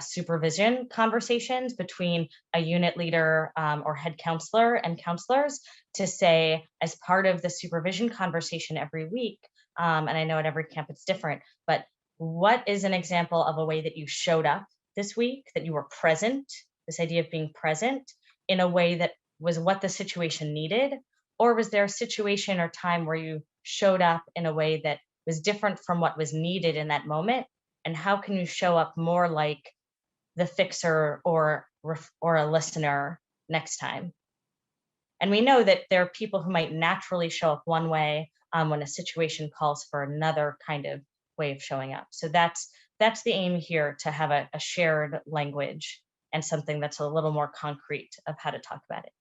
Speaker 3: supervision conversations between a unit leader or head counselor and counselors to say, as part of the supervision conversation every week, and I know at every camp it's different, but what is an example of a way that you showed up this week, that you were present, this idea of being present in a way that was what the situation needed? Or was there a situation or time where you showed up in a way that was different from what was needed in that moment? And how can you show up more like the fixer or a listener next time? And we know that there are people who might naturally show up one way when a situation calls for another kind of way of showing up. So that's the aim here, to have a shared language and something that's a little more concrete of how to talk about it.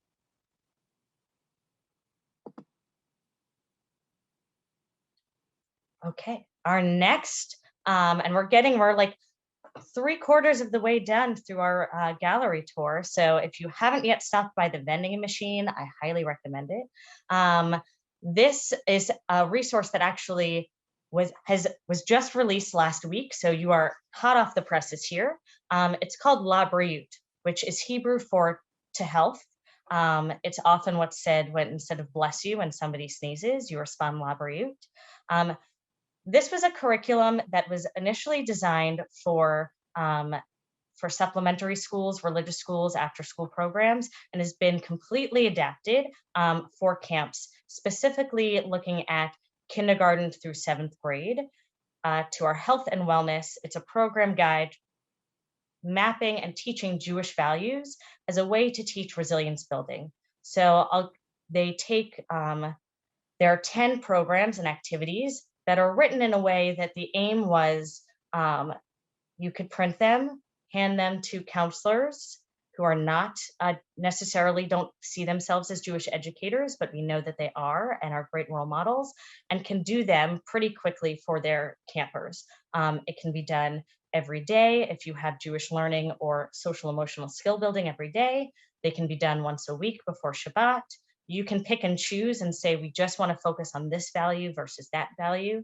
Speaker 3: Okay, our next, and we're like 3/4 of the way done through our gallery tour. So if you haven't yet stopped by the vending machine, I highly recommend it. This is a resource that actually was just released last week. So you are hot off the presses here. It's called La Briut, which is Hebrew for to health. It's often what's said when, instead of bless you, when somebody sneezes, you respond La Briut. This was a curriculum that was initially designed for supplementary schools, religious schools, after-school programs, and has been completely adapted for camps, specifically looking at kindergarten through 7th grade to our health and wellness. It's a program guide mapping and teaching Jewish values as a way to teach resilience building. So there are 10 programs and activities that are written in a way that the aim was you could print them, hand them to counselors who are not necessarily don't see themselves as Jewish educators, but we know that they are and are great role models, and can do them pretty quickly for their campers. It can be done every day if you have Jewish learning or social emotional skill building every day. They can be done once a week before Shabbat. You can pick and choose and say, we just want to focus on this value versus that value.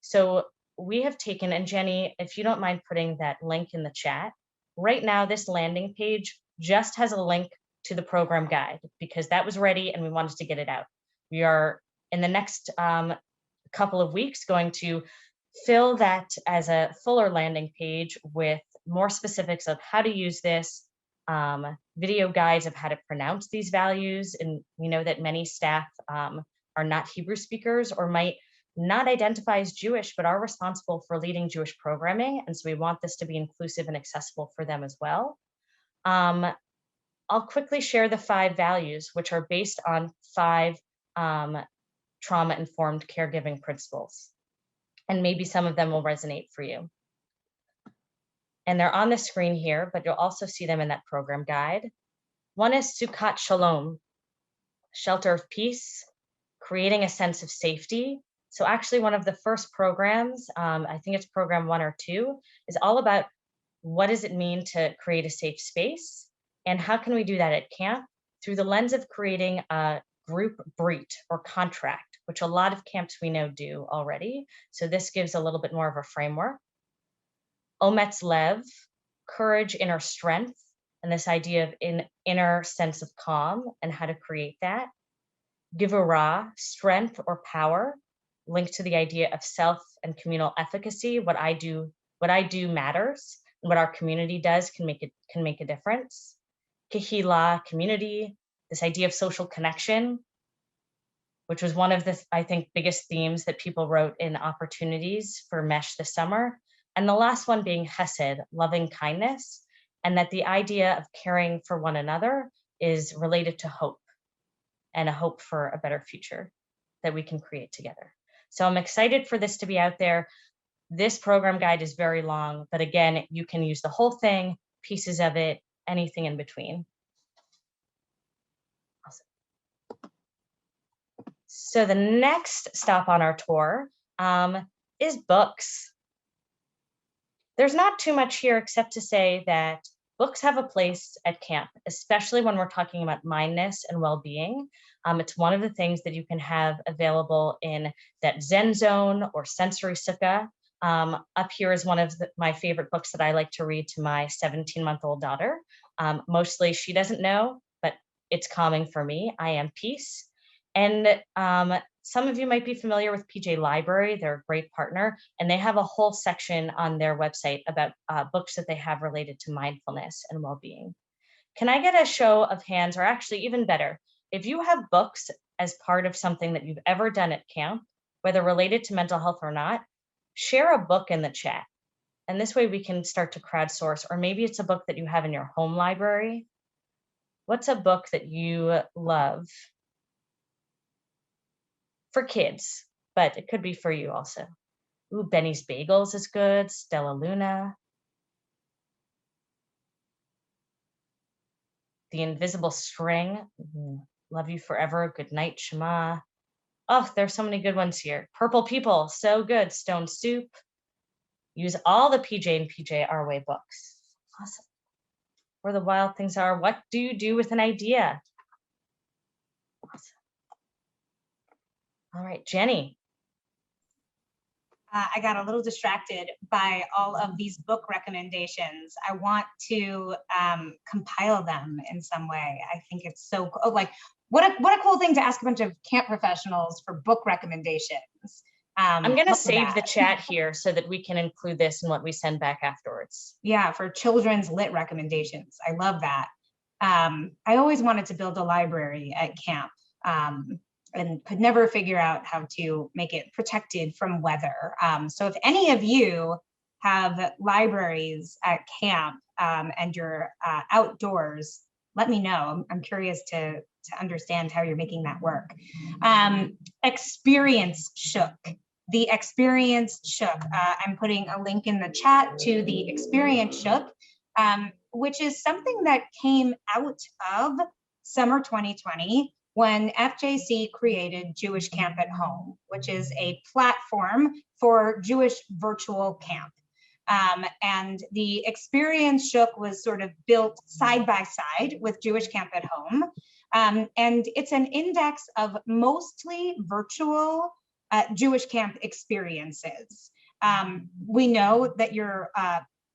Speaker 3: So we have taken, and Jenni, if you don't mind putting that link in the chat, right now this landing page just has a link to the program guide because that was ready and we wanted to get it out. We are in the next couple of weeks going to fill that as a fuller landing page with more specifics of how to use this, video guides of how to pronounce these values. And we know that many staff are not Hebrew speakers or might not identify as Jewish, but are responsible for leading Jewish programming. And so we want this to be inclusive and accessible for them as well. I'll quickly share the 5 values, which are based on 5 trauma-informed caregiving principles. And maybe some of them will resonate for you. And they're on the screen here, but you'll also see them in that program guide. One is Sukkot Shalom, shelter of peace, creating a sense of safety. So actually one of the first programs, I think it's program 1 or 2, is all about what does it mean to create a safe space? And how can we do that at camp? Through the lens of creating a group BREAT or contract, which a lot of camps we know do already. So this gives a little bit more of a framework. Omets Lev, courage, inner strength, and this idea of inner sense of calm and how to create that. Givura, strength or power, linked to the idea of self and communal efficacy. What I do matters, and what our community does can make a difference. Kehila, community, this idea of social connection, which was one of the, I think, biggest themes that people wrote in opportunities for MESSH this summer. And the last one being Hesed, loving kindness, and that the idea of caring for one another is related to hope, and a hope for a better future that we can create together. So I'm excited for this to be out there. This program guide is very long, but again, you can use the whole thing, pieces of it, anything in between. Awesome. So the next stop on our tour is books. There's not too much here except to say that books have a place at camp, especially when we're talking about mindness and well-being. It's one of the things that you can have available in that Zen zone or sensory sukha. Up here is one of my favorite books that I like to read to my 17-month-old daughter. Mostly she doesn't know, but it's calming for me. I Am Peace. And some of you might be familiar with PJ Library. They're a great partner, and they have a whole section on their website about books that they have related to mindfulness and well-being. Can I get a show of hands, or actually even better, if you have books as part of something that you've ever done at camp, whether related to mental health or not, share a book in the chat. And this way we can start to crowdsource, or maybe it's a book that you have in your home library. What's a book that you love? For kids, but it could be for you also. Ooh, Benny's Bagels is good. Stella Luna. The Invisible String. Love You Forever. Good Night, Shema. Oh, there's so many good ones here. Purple People, so good. Stone Soup. Use all the PJ and PJ Our Way books. Awesome. Where the Wild Things Are. What do you do with an idea? Awesome. All right, Jenny.
Speaker 2: I got a little distracted by all of these book recommendations. I want to compile them in some way. I think it's so cool. Like, what a cool thing to ask a bunch of camp professionals for book recommendations.
Speaker 3: I'm going to save the chat here so that we can include this in what we send back afterwards.
Speaker 2: Yeah, for children's lit recommendations. I love that. I always wanted to build a library at camp. And could never figure out how to make it protected from weather. So if any of you have libraries at camp and you're outdoors, let me know. I'm curious to understand how you're making that work. Experience Shook. The Experience Shook. I'm putting a link in the chat to the Experience Shook, which is something that came out of summer 2020, when FJC created Jewish Camp at Home, which is a platform for Jewish virtual camp. And the Experience Shook was sort of built side by side with Jewish Camp at Home. And it's an index of mostly virtual Jewish camp experiences. We know that you're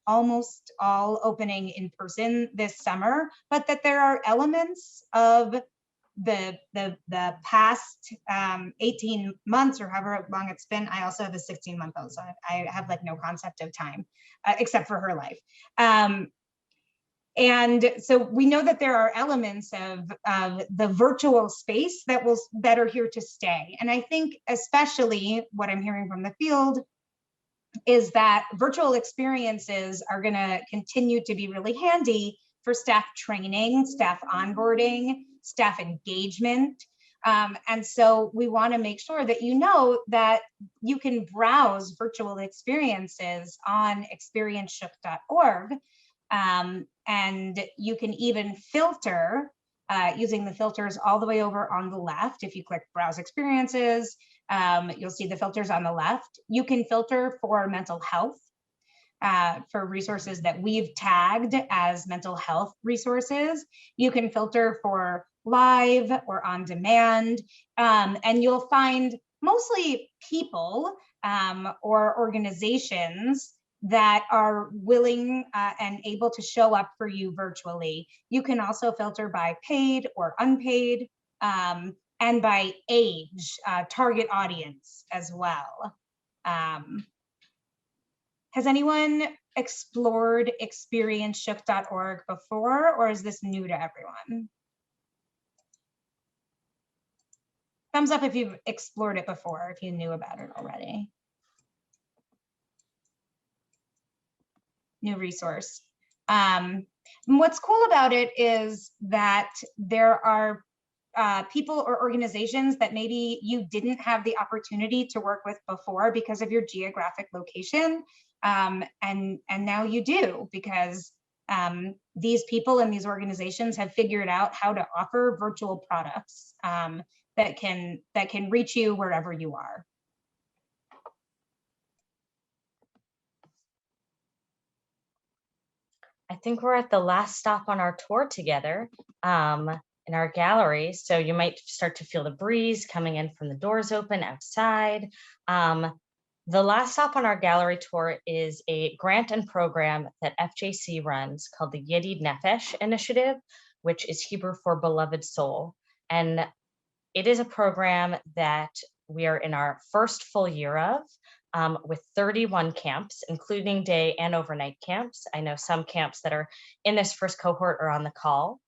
Speaker 2: almost all opening in person this summer, but that there are elements of the past 18 months or however long it's been. I also have a 16-month-old, so I have like no concept of time except for her life. And so we know that there are elements of the virtual space that are here to stay. And I think especially what I'm hearing from the field is that virtual experiences are going to continue to be really handy for staff training, staff onboarding, staff engagement. And so we want to make sure that you know that you can browse virtual experiences on experienceshook.org. And you can even filter using the filters all the way over on the left. If you click Browse Experiences, you'll see the filters on the left. You can filter for mental health. for resources that we've tagged as mental health resources. You can filter for live or on demand, and you'll find mostly people or organizations that are willing and able to show up for you virtually. You can also filter by paid or unpaid, and by age, target audience as well. Has anyone explored experienceshook.org before, or is this new to everyone? Thumbs up if you've explored it before, if you knew about it already. New resource. What's cool about it is that there are people or organizations that maybe you didn't have the opportunity to work with before because of your geographic location, and now you do, because these people and these organizations have figured out how to offer virtual products that can reach you wherever you are.
Speaker 3: I think we're at the last stop on our tour together in our gallery. So you might start to feel the breeze coming in from the doors open outside. The last stop on our gallery tour is a grant and program that FJC runs called the Yedid Nefesh Initiative, which is Hebrew for beloved soul. And it is a program that we are in our first full year of, with 31 camps, including day and overnight camps. I know some camps that are in this first cohort are on the call,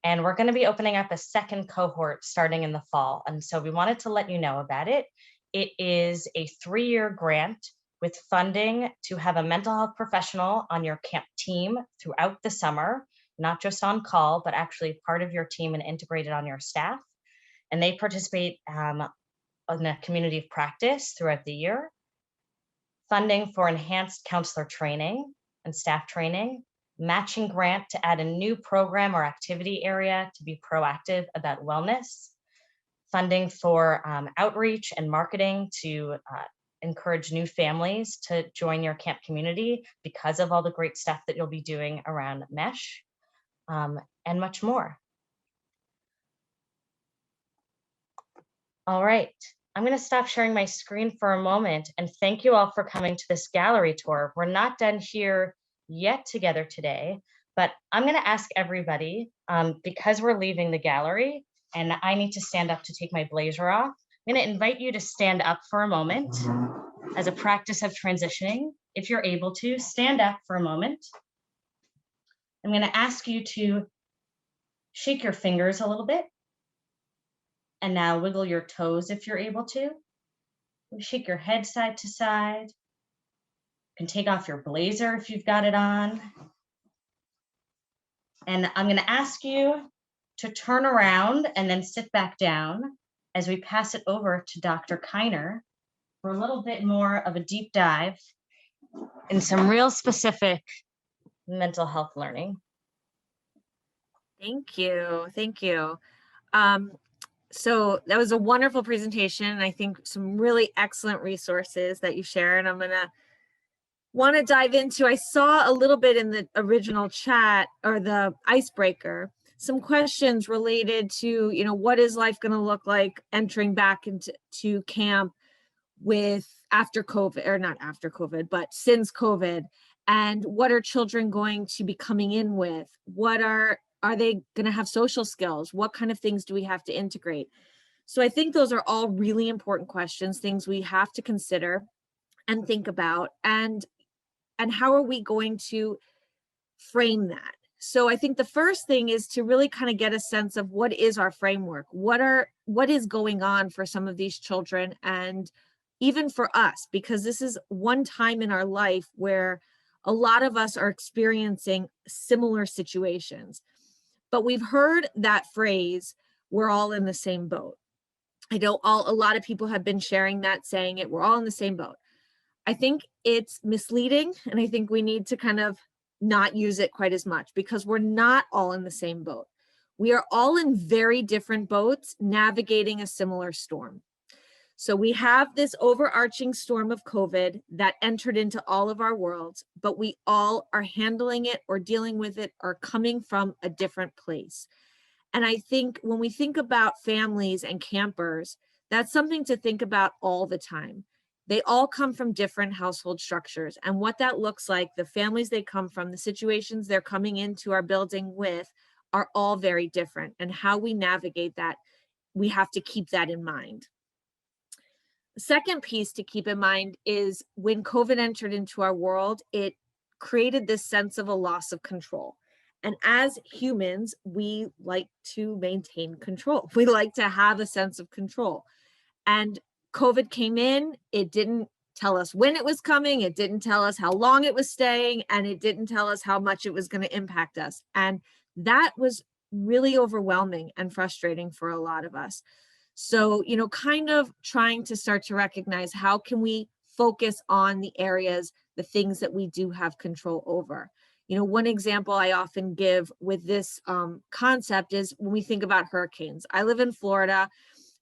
Speaker 3: and we're going to be opening up a second cohort starting in the fall. And so we wanted to let you know about it. It is a 3-year grant with funding to have a mental health professional on your camp team throughout the summer, not just on call, but actually part of your team and integrated on your staff. And they participate in a community of practice throughout the year. Funding for enhanced counselor training and staff training, matching grant to add a new program or activity area to be proactive about wellness, funding for outreach and marketing to encourage new families to join your camp community because of all the great stuff that you'll be doing around MESSH, and much more. All right. I'm going to stop sharing my screen for a moment and thank you all for coming to this gallery tour. We're not done here yet together today, but I'm going to ask everybody, because we're leaving the gallery and I need to stand up to take my blazer off, I'm going to invite you to stand up for a moment as a practice of transitioning. If you're able to, stand up for a moment. I'm going to ask you to shake your fingers a little bit. And now wiggle your toes if you're able to. Shake your head side to side. You can take off your blazer if you've got it on. And I'm going to ask you to turn around and then sit back down as we pass it over to Dr. Kiner for a little bit more of a deep dive in some real specific mental health learning.
Speaker 4: Thank you. Thank you. So that was a wonderful presentation. And I think some really excellent resources that you share. And I'm going to want to dive into, I saw a little bit in the original chat or the icebreaker, some questions related to, what is life going to look like entering back into camp with after COVID, or not after COVID, but since COVID, and what are children going to be coming in with? What are they going to have social skills? What kind of things do we have to integrate? So I think those are all really important questions, things we have to consider and think about, and how are we going to frame that? So I think the first thing is to really kind of get a sense of what is our framework? What is going on for some of these children, and even for us, because this is one time in our life where a lot of us are experiencing similar situations. But we've heard that phrase, we're all in the same boat. I know a lot of people have been sharing that, saying it, we're all in the same boat. I think it's misleading, and I think we need to kind of not use it quite as much, because we're not all in the same boat. We are all in very different boats navigating a similar storm. So we have this overarching storm of COVID that entered into all of our worlds, but we all are handling it or dealing with it or coming from a different place. And I think when we think about families and campers, that's something to think about all the time. They all come from different household structures, and what that looks like, the families they come from, the situations they're coming into our building with are all very different. And how we navigate that, we have to keep that in mind. The second piece to keep in mind is when COVID entered into our world, it created this sense of a loss of control. And as humans, we like to maintain control. We like to have a sense of control. And COVID came in, it didn't tell us when it was coming, it didn't tell us how long it was staying, and it didn't tell us how much it was going to impact us. And that was really overwhelming and frustrating for a lot of us. So, kind of trying to start to recognize how can we focus on the areas, the things that we do have control over. One example I often give with this concept is when we think about hurricanes. I live in Florida,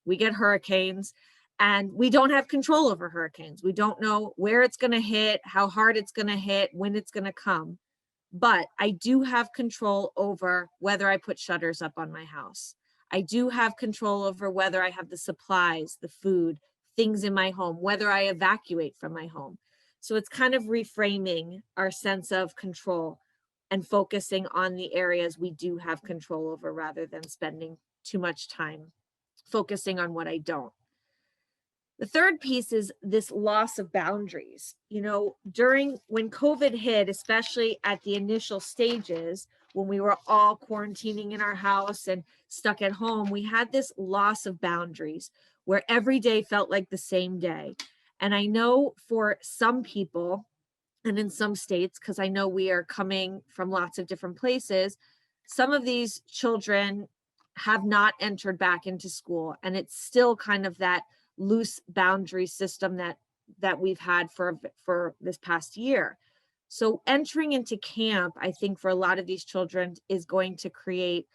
Speaker 4: we get hurricanes, and we don't have control over hurricanes. We don't know where it's going to hit, how hard it's going to hit, when it's going to come. But I do have control over whether I put shutters up on my house. I do have control over whether I have the supplies, the food, things in my home, whether I evacuate from my home. So it's kind of reframing our sense of control and focusing on the areas we do have control over rather than spending too much time focusing on what I don't. The third piece is this loss of boundaries. When COVID hit, especially at the initial stages, when we were all quarantining in our house and stuck at home, we had this loss of boundaries where every day felt like the same day. And I know for some people, and in some states, because I know we are coming from lots of different places, some of these children have not entered back into school. And it's still kind of that loose boundary system that we've had for this past year. So entering into camp, I think for a lot of these children is going to create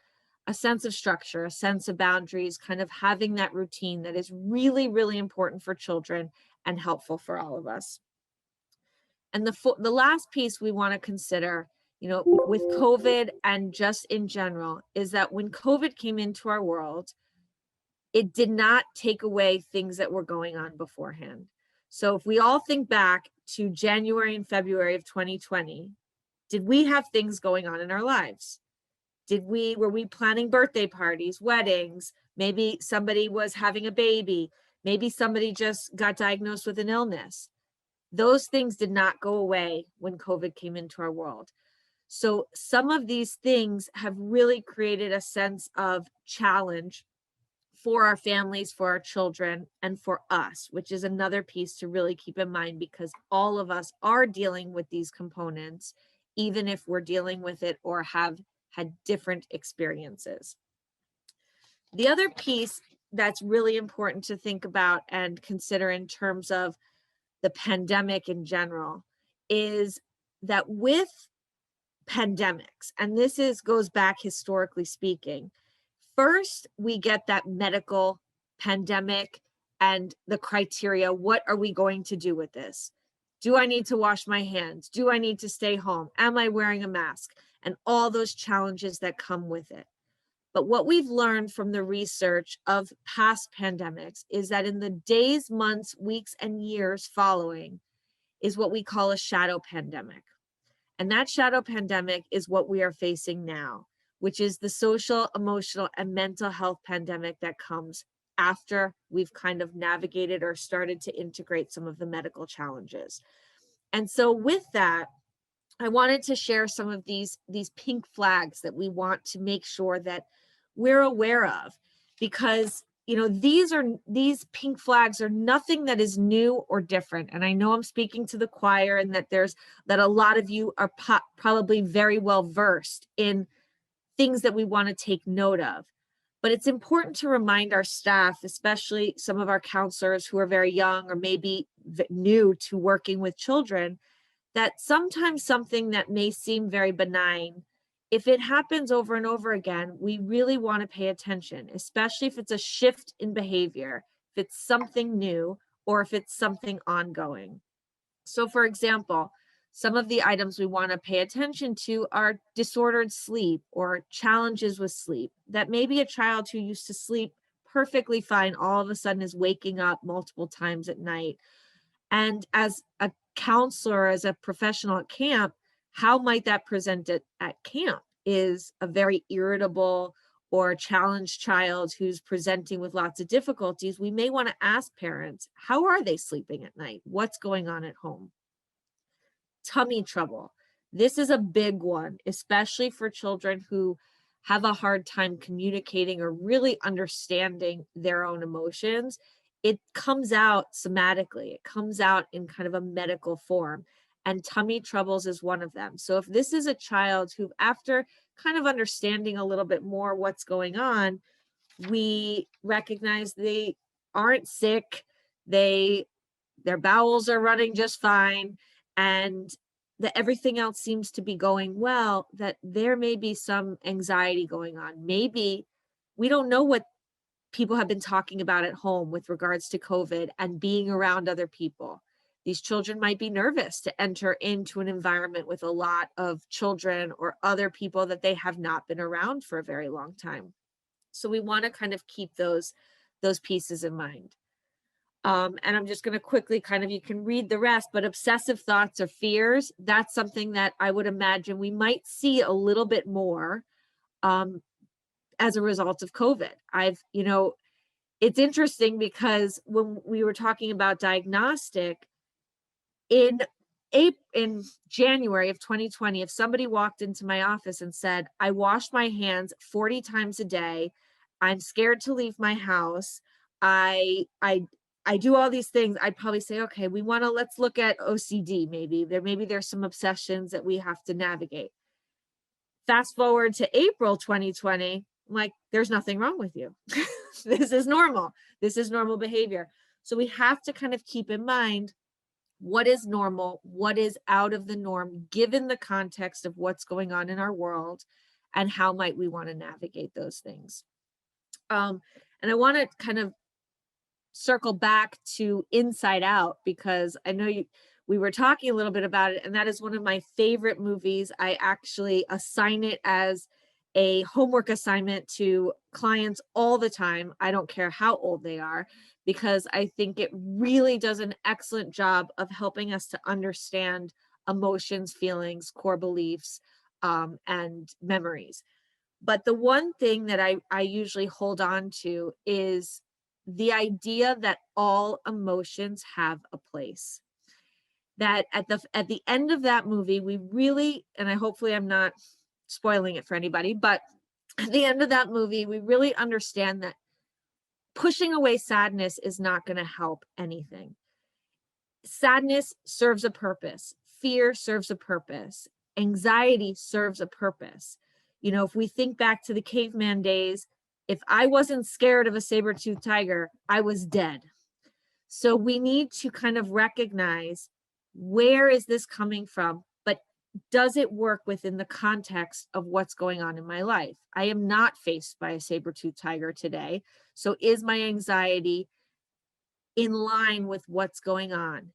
Speaker 4: a sense of structure, a sense of boundaries, kind of having that routine that is really, really important for children and helpful for all of us. And the last piece we want to consider, with COVID and just in general, is that when COVID came into our world, it did not take away things that were going on beforehand. So if we all think back to January and February of 2020, did we have things going on in our lives? Were we planning birthday parties, weddings? Maybe somebody was having a baby. Maybe somebody just got diagnosed with an illness. Those things did not go away when COVID came into our world. So some of these things have really created a sense of challenge for our families, for our children, and for us, which is another piece to really keep in mind, because all of us are dealing with these components, even if we're dealing with it or have had different experiences. The other piece that's really important to think about and consider in terms of the pandemic in general is that with pandemics, and this goes back historically speaking, first, we get that medical pandemic and the criteria. What are we going to do with this? Do I need to wash my hands? Do I need to stay home? Am I wearing a mask? And all those challenges that come with it. But what we've learned from the research of past pandemics is that in the days, months, weeks, and years following is what we call a shadow pandemic. And that shadow pandemic is what we are facing now, which is the social, emotional, and mental health pandemic that comes after we've kind of navigated or started to integrate some of the medical challenges. And so with that, I wanted to share some of these pink flags that we want to make sure that we're aware of, because these pink flags are nothing that is new or different. And I know I'm speaking to the choir, and that a lot of you are probably very well versed in things that we want to take note of. But it's important to remind our staff, especially some of our counselors who are very young or maybe new to working with children, that sometimes something that may seem very benign, if it happens over and over again, we really want to pay attention, especially if it's a shift in behavior. if it's something new, or if it's something ongoing. So for example, some of the items we want to pay attention to are disordered sleep or challenges with sleep. That maybe a child who used to sleep perfectly fine all of a sudden is waking up multiple times at night. And as a counselor, as a professional at camp, how might that present at camp? Is a very irritable or challenged child who's presenting with lots of difficulties, we may want to ask parents, how are they sleeping at night? What's going on at home? Tummy trouble. This is a big one, especially for children who have a hard time communicating or really understanding their own emotions. It comes out somatically. It comes out in kind of a medical form, and tummy troubles is one of them. So if this is a child who, after kind of understanding a little bit more what's going on, we recognize they aren't sick, their bowels are running just fine, and that everything else seems to be going well, that there may be some anxiety going on. Maybe we don't know what people have been talking about at home with regards to COVID and being around other people. These children might be nervous to enter into an environment with a lot of children or other people that they have not been around for a very long time. So we want to kind of keep those pieces in mind. And I'm just going to quickly kind of, you can read the rest, but obsessive thoughts or fears, that's something that I would imagine we might see a little bit more as a result of COVID. It's interesting because when we were talking about diagnostic, in January of 2020, if somebody walked into my office and said, I wash my hands 40 times a day, I'm scared to leave my house, I do all these things, I'd probably say, okay, let's look at OCD. Maybe there's some obsessions that we have to navigate. Fast forward to April 2020, I'm like, there's nothing wrong with you. This is normal. This is normal behavior. So we have to kind of keep in mind what is normal, what is out of the norm, given the context of what's going on in our world, and how might we want to navigate those things. And I want to kind of circle back to Inside Out, because I know we were talking a little bit about it, and that is one of my favorite movies. I actually assign it as a homework assignment to clients all the time. I don't care how old they are, because I think it really does an excellent job of helping us to understand emotions, feelings, core beliefs, and memories. But the one thing that I usually hold on to is the idea that all emotions have a place. That at the end of that movie, we really, and hopefully I'm not spoiling it for anybody, but at the end of that movie, we really understand that pushing away sadness is not going to help anything. Sadness serves a purpose. Fear serves a purpose. Anxiety serves a purpose. If we think back to the caveman days, if I wasn't scared of a saber-toothed tiger, I was dead. So we need to kind of recognize, where is this coming from? But does it work within the context of what's going on in my life? I am not faced by a saber-toothed tiger today. So is my anxiety in line with what's going on?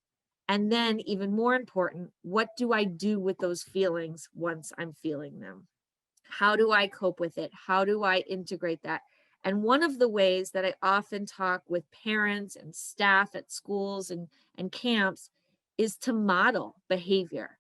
Speaker 4: And then, even more important, what do I do with those feelings once I'm feeling them? How do I cope with it? How do I integrate that? And one of the ways that I often talk with parents and staff at schools and camps is to model behavior,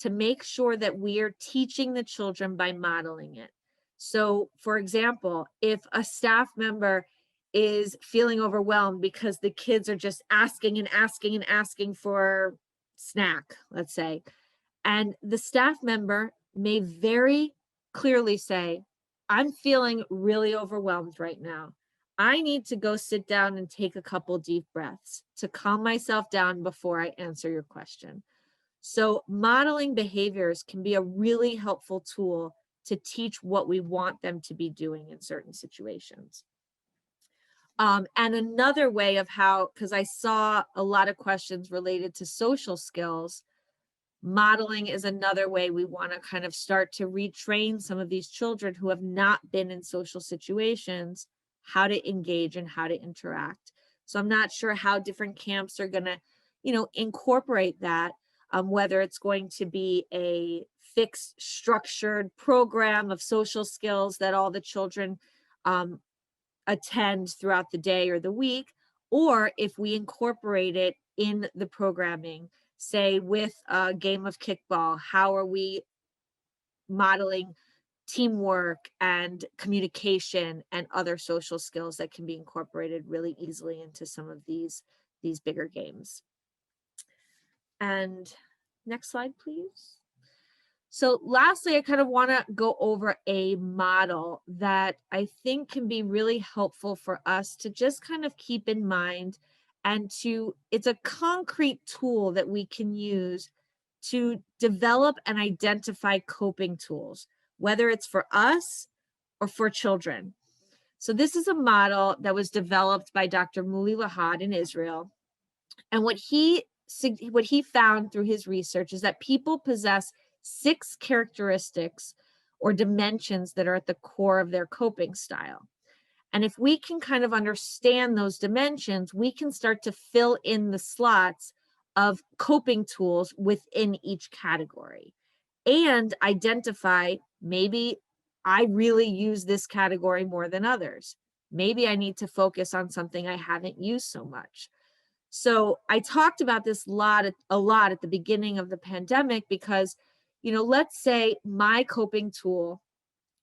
Speaker 4: to make sure that we are teaching the children by modeling it. So, for example, if a staff member is feeling overwhelmed because the kids are just asking and asking and asking for snack, let's say, and the staff member may very clearly say, I'm feeling really overwhelmed right now. I need to go sit down and take a couple deep breaths to calm myself down before I answer your question. So modeling behaviors can be a really helpful tool to teach what we want them to be doing in certain situations. And another way of how, because I saw a lot of questions related to social skills, modeling is another way we want to kind of start to retrain some of these children who have not been in social situations, how to engage and how to interact. So I'm not sure how different camps are going to, incorporate that, whether it's going to be a fixed structured program of social skills that all the children attend throughout the day or the week, or if we incorporate it in the programming, say with a game of kickball, how are we modeling teamwork and communication and other social skills that can be incorporated really easily into some of these bigger games. And next slide, please. So lastly, I kind of want to go over a model that I think can be really helpful for us to just kind of keep in mind, and it's a concrete tool that we can use to develop and identify coping tools, whether it's for us or for children. So this is a model that was developed by Dr. Mouli Lahad in Israel. And what he found through his research is that people possess 6 characteristics or dimensions that are at the core of their coping style. And if we can kind of understand those dimensions, we can start to fill in the slots of coping tools within each category and identify, maybe I really use this category more than others. Maybe I need to focus on something I haven't used so much. So I talked about this a lot at the beginning of the pandemic because, let's say my coping tool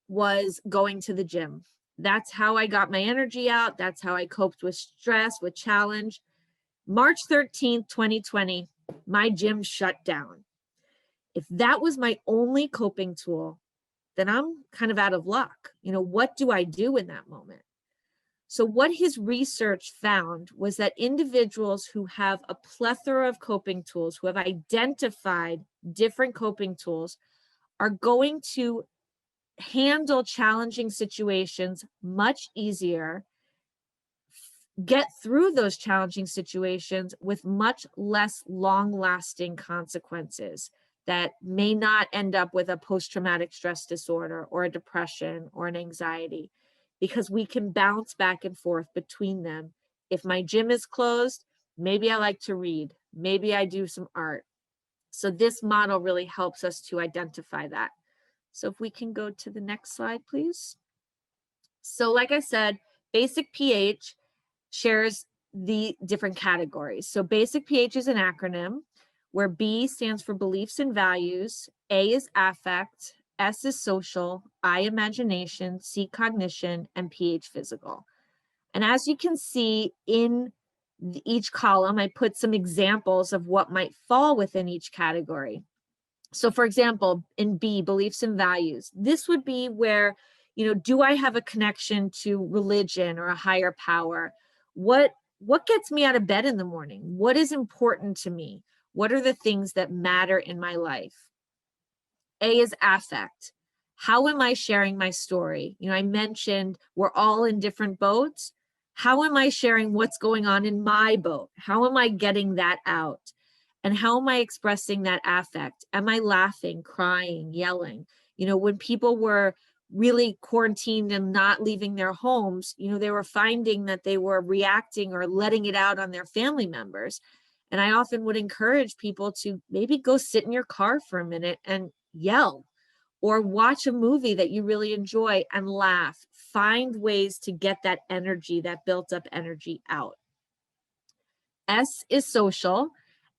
Speaker 4: was going to the gym. That's how I got my energy out. That's how I coped with stress, with challenge. March 13th, 2020, my gym shut down. If that was my only coping tool, then I'm kind of out of luck. What do I do in that moment? So what his research found was that individuals who have a plethora of coping tools, who have identified different coping tools, are going to handle challenging situations much easier, get through those challenging situations with much less long-lasting consequences that may not end up with a post-traumatic stress disorder or a depression or an anxiety, because we can bounce back and forth between them. If my gym is closed, maybe I like to read, maybe I do some art. So this model really helps us to identify that. So if we can go to the next slide, please. So like I said, basic PH shares the different categories. So basic PH is an acronym where B stands for beliefs and values, A is affect, S is social, I imagination, C cognition, and PH physical. And as you can see in each column, I put some examples of what might fall within each category. So for example, in B, beliefs and values, this would be where, do I have a connection to religion or a higher power? What gets me out of bed in the morning? What is important to me? What are the things that matter in my life? A is affect. How am I sharing my story? I mentioned we're all in different boats. How am I sharing what's going on in my boat? How am I getting that out? And how am I expressing that affect? Am I laughing, crying, yelling? When people were really quarantined and not leaving their homes, they were finding that they were reacting or letting it out on their family members. And I often would encourage people to maybe go sit in your car for a minute and yell, or watch a movie that you really enjoy and laugh. Find ways to get that energy, that built up energy out. S is social.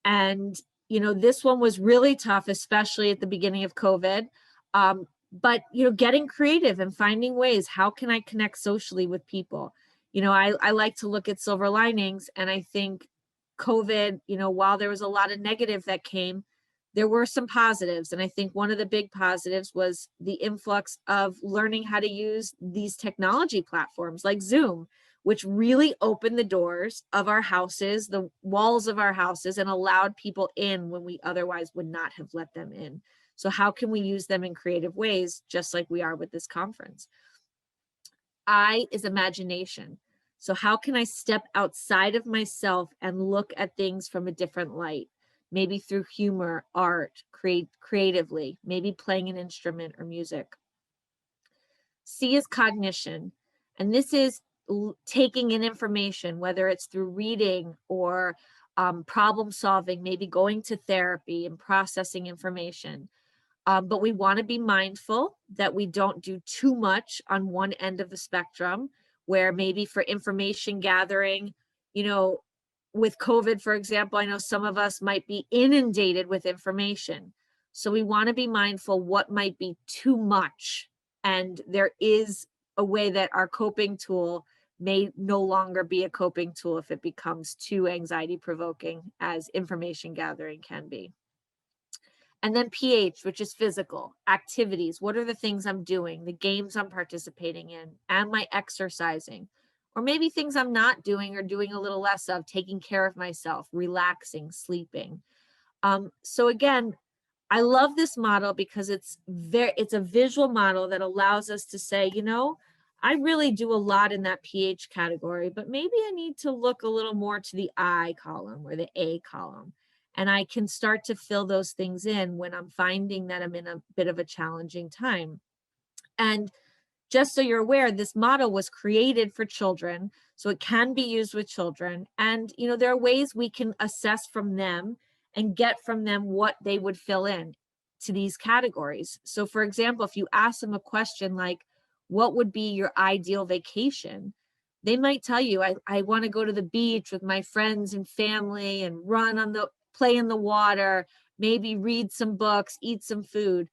Speaker 4: And, this one was really tough, especially at the beginning of COVID. But, getting creative and finding ways, how can I connect socially with people? I like to look at silver linings, and I think COVID, while there was a lot of negative that came, there were some positives. And I think one of the big positives was the influx of learning how to use these technology platforms like Zoom, which really opened the doors of our houses, the walls of our houses, and allowed people in when we otherwise would not have let them in. So how can we use them in creative ways, just like we are with this conference? I is imagination. So how can I step outside of myself and look at things from a different light? Maybe through humor, art, creatively, maybe playing an instrument or music. C is cognition. And this is taking in information, whether it's through reading or problem solving, maybe going to therapy and processing information. But we want to be mindful that we don't do too much on one end of the spectrum, where maybe for information gathering, you know, with COVID, for example, I know some of us might be inundated with information. So we want to be mindful what might be too much. And there is a way that our coping tool may no longer be a coping tool if it becomes too anxiety provoking, as information gathering can be. And then PH, which is physical activities. What are the things I'm doing, the games I'm participating in? Am I exercising? Or maybe things I'm not doing or doing a little less of, taking care of myself, relaxing, sleeping. So again, I love this model because it's a visual model that allows us to say, you know, I really do a lot in that PH category, but maybe I need to look a little more to the I column or the A column. And I can start to fill those things in when I'm finding that I'm in a bit of a challenging time. And just so you're aware, this model was created for children, so it can be used with children. And, you know, there are ways we can assess from them and get from them what they would fill in to these categories. So for example, if you ask them a question like, what would be your ideal vacation? They might tell you, I want to go to the beach with my friends and family and play in the water, maybe read some books, eat some food.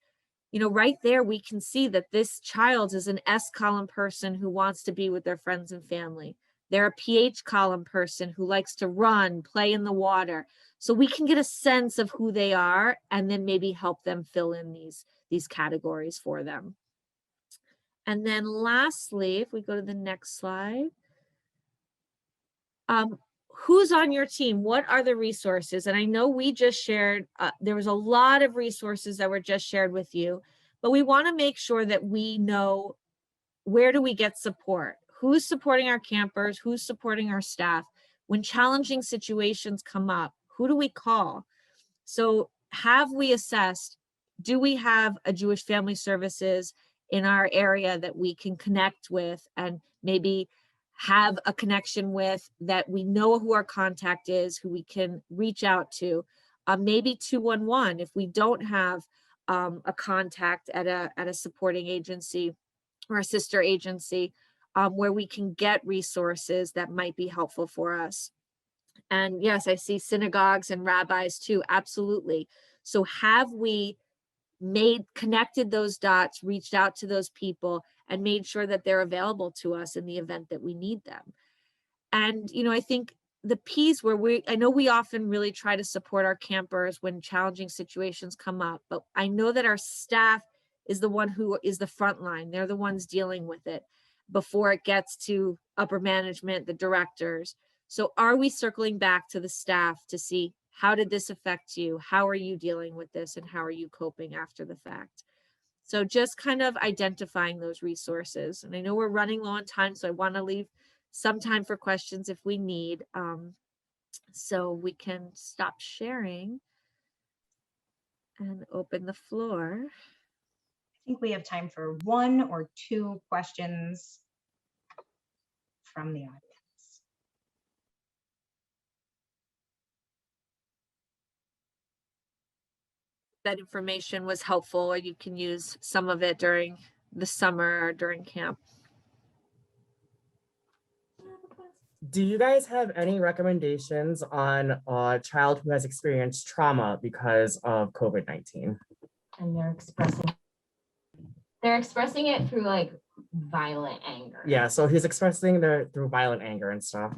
Speaker 4: You know, right there, we can see that this child is an S column person who wants to be with their friends and family. They're a PH column person who likes to run, play in the water. So we can get a sense of who they are and then maybe help them fill in these categories for them. And then lastly, if we go to the next slide, who's on your team? What are the resources? And I know we just shared, there was a lot of resources that were just shared with you, but we want to make sure that we know, where do we get support? Who's supporting our campers? Who's supporting our staff? When challenging situations come up, who do we call? So have we assessed, do we have a Jewish Family Services in our area that we can connect with and maybe have a connection with, that we know who our contact is, who we can reach out to? Maybe 211 if we don't have a contact at a supporting agency or a sister agency, where we can get resources that might be helpful for us. And yes, I see synagogues and rabbis too, absolutely. So have we connected those dots, reached out to those people, and made sure that they're available to us in the event that we need them? And, you know, I think the piece where I know we often really try to support our campers when challenging situations come up, but I know that our staff is the one who is the front line. They're the ones dealing with it before it gets to upper management, the directors. So are we circling back to the staff to see, how did this affect you? How are you dealing with this? And how are you coping after the fact? So just kind of identifying those resources. And I know we're running low on time, so I want to leave some time for questions if we need. So we can stop sharing and open the floor.
Speaker 2: I think we have time for 1 or 2 questions from the audience.
Speaker 4: That information was helpful, or you can use some of it during the summer or during camp.
Speaker 8: Do you guys have any recommendations on a child who has experienced trauma because of COVID-19?
Speaker 9: And they're expressing it through like violent anger.
Speaker 8: Yeah, so he's expressing through violent anger and stuff.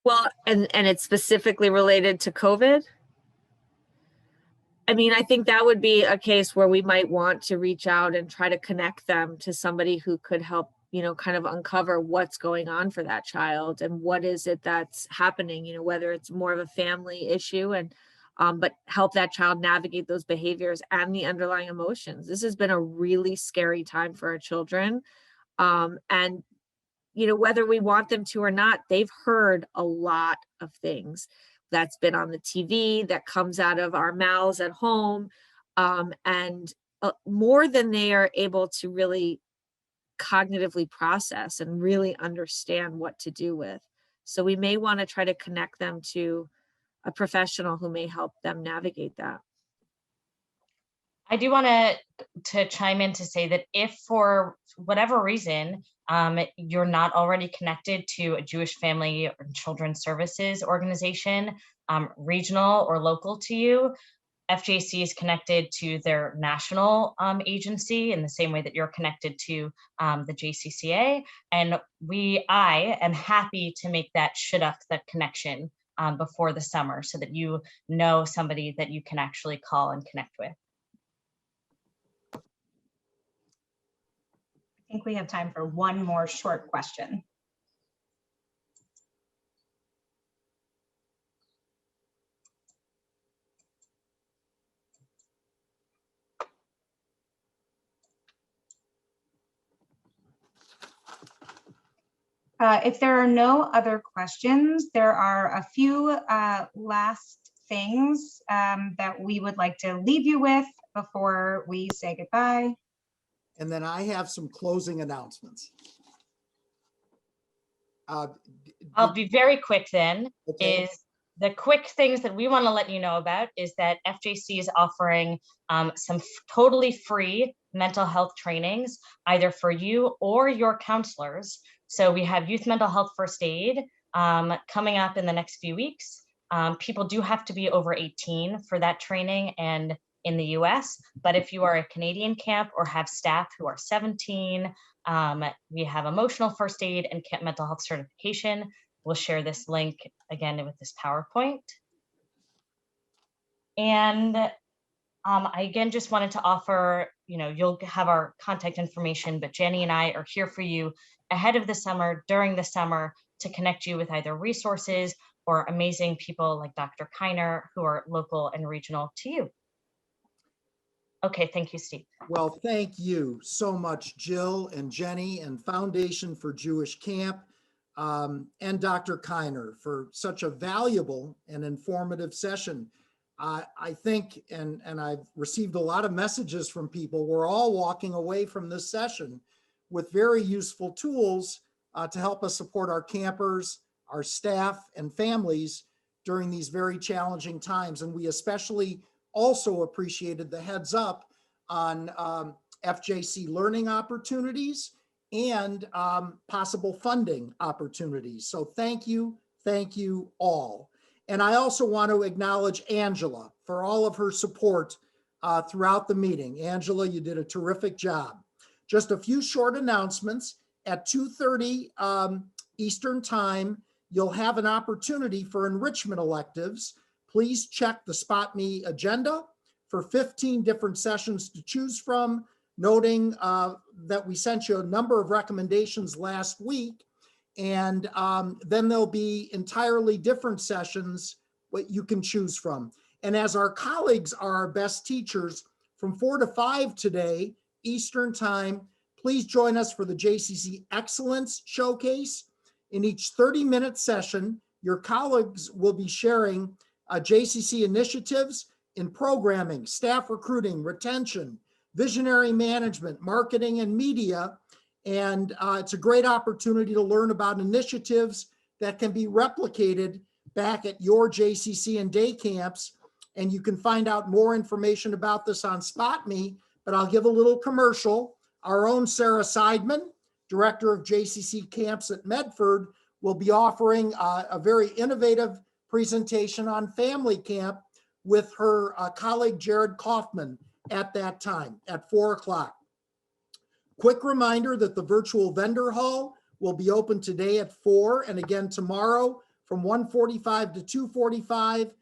Speaker 4: Well, and it's specifically related to COVID? I mean, I think that would be a case where we might want to reach out and try to connect them to somebody who could help, you know, kind of uncover what's going on for that child and what is it that's happening, you know, whether it's more of a family issue, and but help that child navigate those behaviors and the underlying emotions. This has been a really scary time for our children. And, you know, whether we want them to or not, they've heard a lot of things that's been on the TV, that comes out of our mouths at home, and more than they are able to really cognitively process and really understand what to do with. So we may want to try to connect them to a professional who may help them navigate that.
Speaker 3: I do want to chime in to say that if for whatever reason you're not already connected to a Jewish Family or Children's Services organization, regional or local to you, FJC is connected to their national agency in the same way that you're connected to the JCCA. And I am happy to make that shidduch, that connection before the summer, so that you know somebody that you can actually call and connect with.
Speaker 2: I think we have time for one more short question. If there are no other questions, there are a few last things that we would like to leave you with before we say goodbye.
Speaker 1: And then I have some closing announcements.
Speaker 3: I'll be very quick then.
Speaker 1: Okay.
Speaker 3: Is the quick things that we want to let you know about is that FJC is offering some totally free mental health trainings, either for you or your counselors. So we have youth mental health first aid coming up in the next few weeks. People do have to be over 18 for that training and in the US, but if you are a Canadian camp or have staff who are 17, we have emotional first aid and camp mental health certification. We'll share this link again with this PowerPoint. And I again just wanted to offer, you'll have our contact information, but Jenny and I are here for you ahead of the summer, during the summer, to connect you with either resources or amazing people like Dr. Kiner who are local and regional to you. Okay, thank you, Steve.
Speaker 1: Well, thank you so much, Jill and Jenny and Foundation for Jewish Camp and Dr. Kiner for such a valuable and informative session. I think, and I've received a lot of messages from people, we're all walking away from this session with very useful tools to help us support our campers, our staff, and families during these very challenging times. And we especially also appreciated the heads up on FJC learning opportunities and possible funding opportunities. So thank you all. And I also want to acknowledge Angela for all of her support throughout the meeting. Angela, you did a terrific job. Just a few short announcements. At 2:30 Eastern Time, you'll have an opportunity for enrichment electives. Please check the Spot Me agenda for 15 different sessions to choose from, noting that we sent you a number of recommendations last week. And then there'll be entirely different sessions what you can choose from. And as our colleagues are our best teachers, from 4 to 5 today, Eastern Time, please join us for the JCC Excellence Showcase. In each 30-minute session, your colleagues will be sharing JCC initiatives in programming, staff recruiting, retention, visionary management, marketing, and media. And it's a great opportunity to learn about initiatives that can be replicated back at your JCC and day camps. And you can find out more information about this on Spot Me, but I'll give a little commercial. Our own Sarah Seidman, Director of JCC Camps at Medford, will be offering a very innovative presentation on family camp with her colleague Jared Kaufman at that time at 4 o'clock. Quick reminder that the virtual vendor hall will be open today at 4 and again tomorrow from 1:45 to 2:45.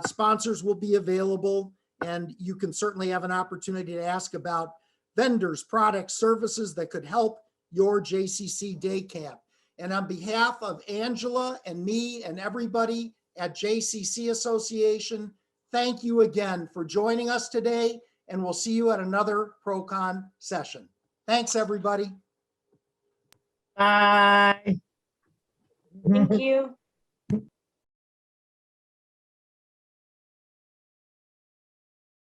Speaker 1: Sponsors will be available and you can certainly have an opportunity to ask about vendors, products, services that could help your JCC day camp. And on behalf of Angela and me and everybody at JCC Association, thank you again for joining us today, and we'll see you at another ProCon session. Thanks, everybody.
Speaker 8: Bye.
Speaker 3: Thank you.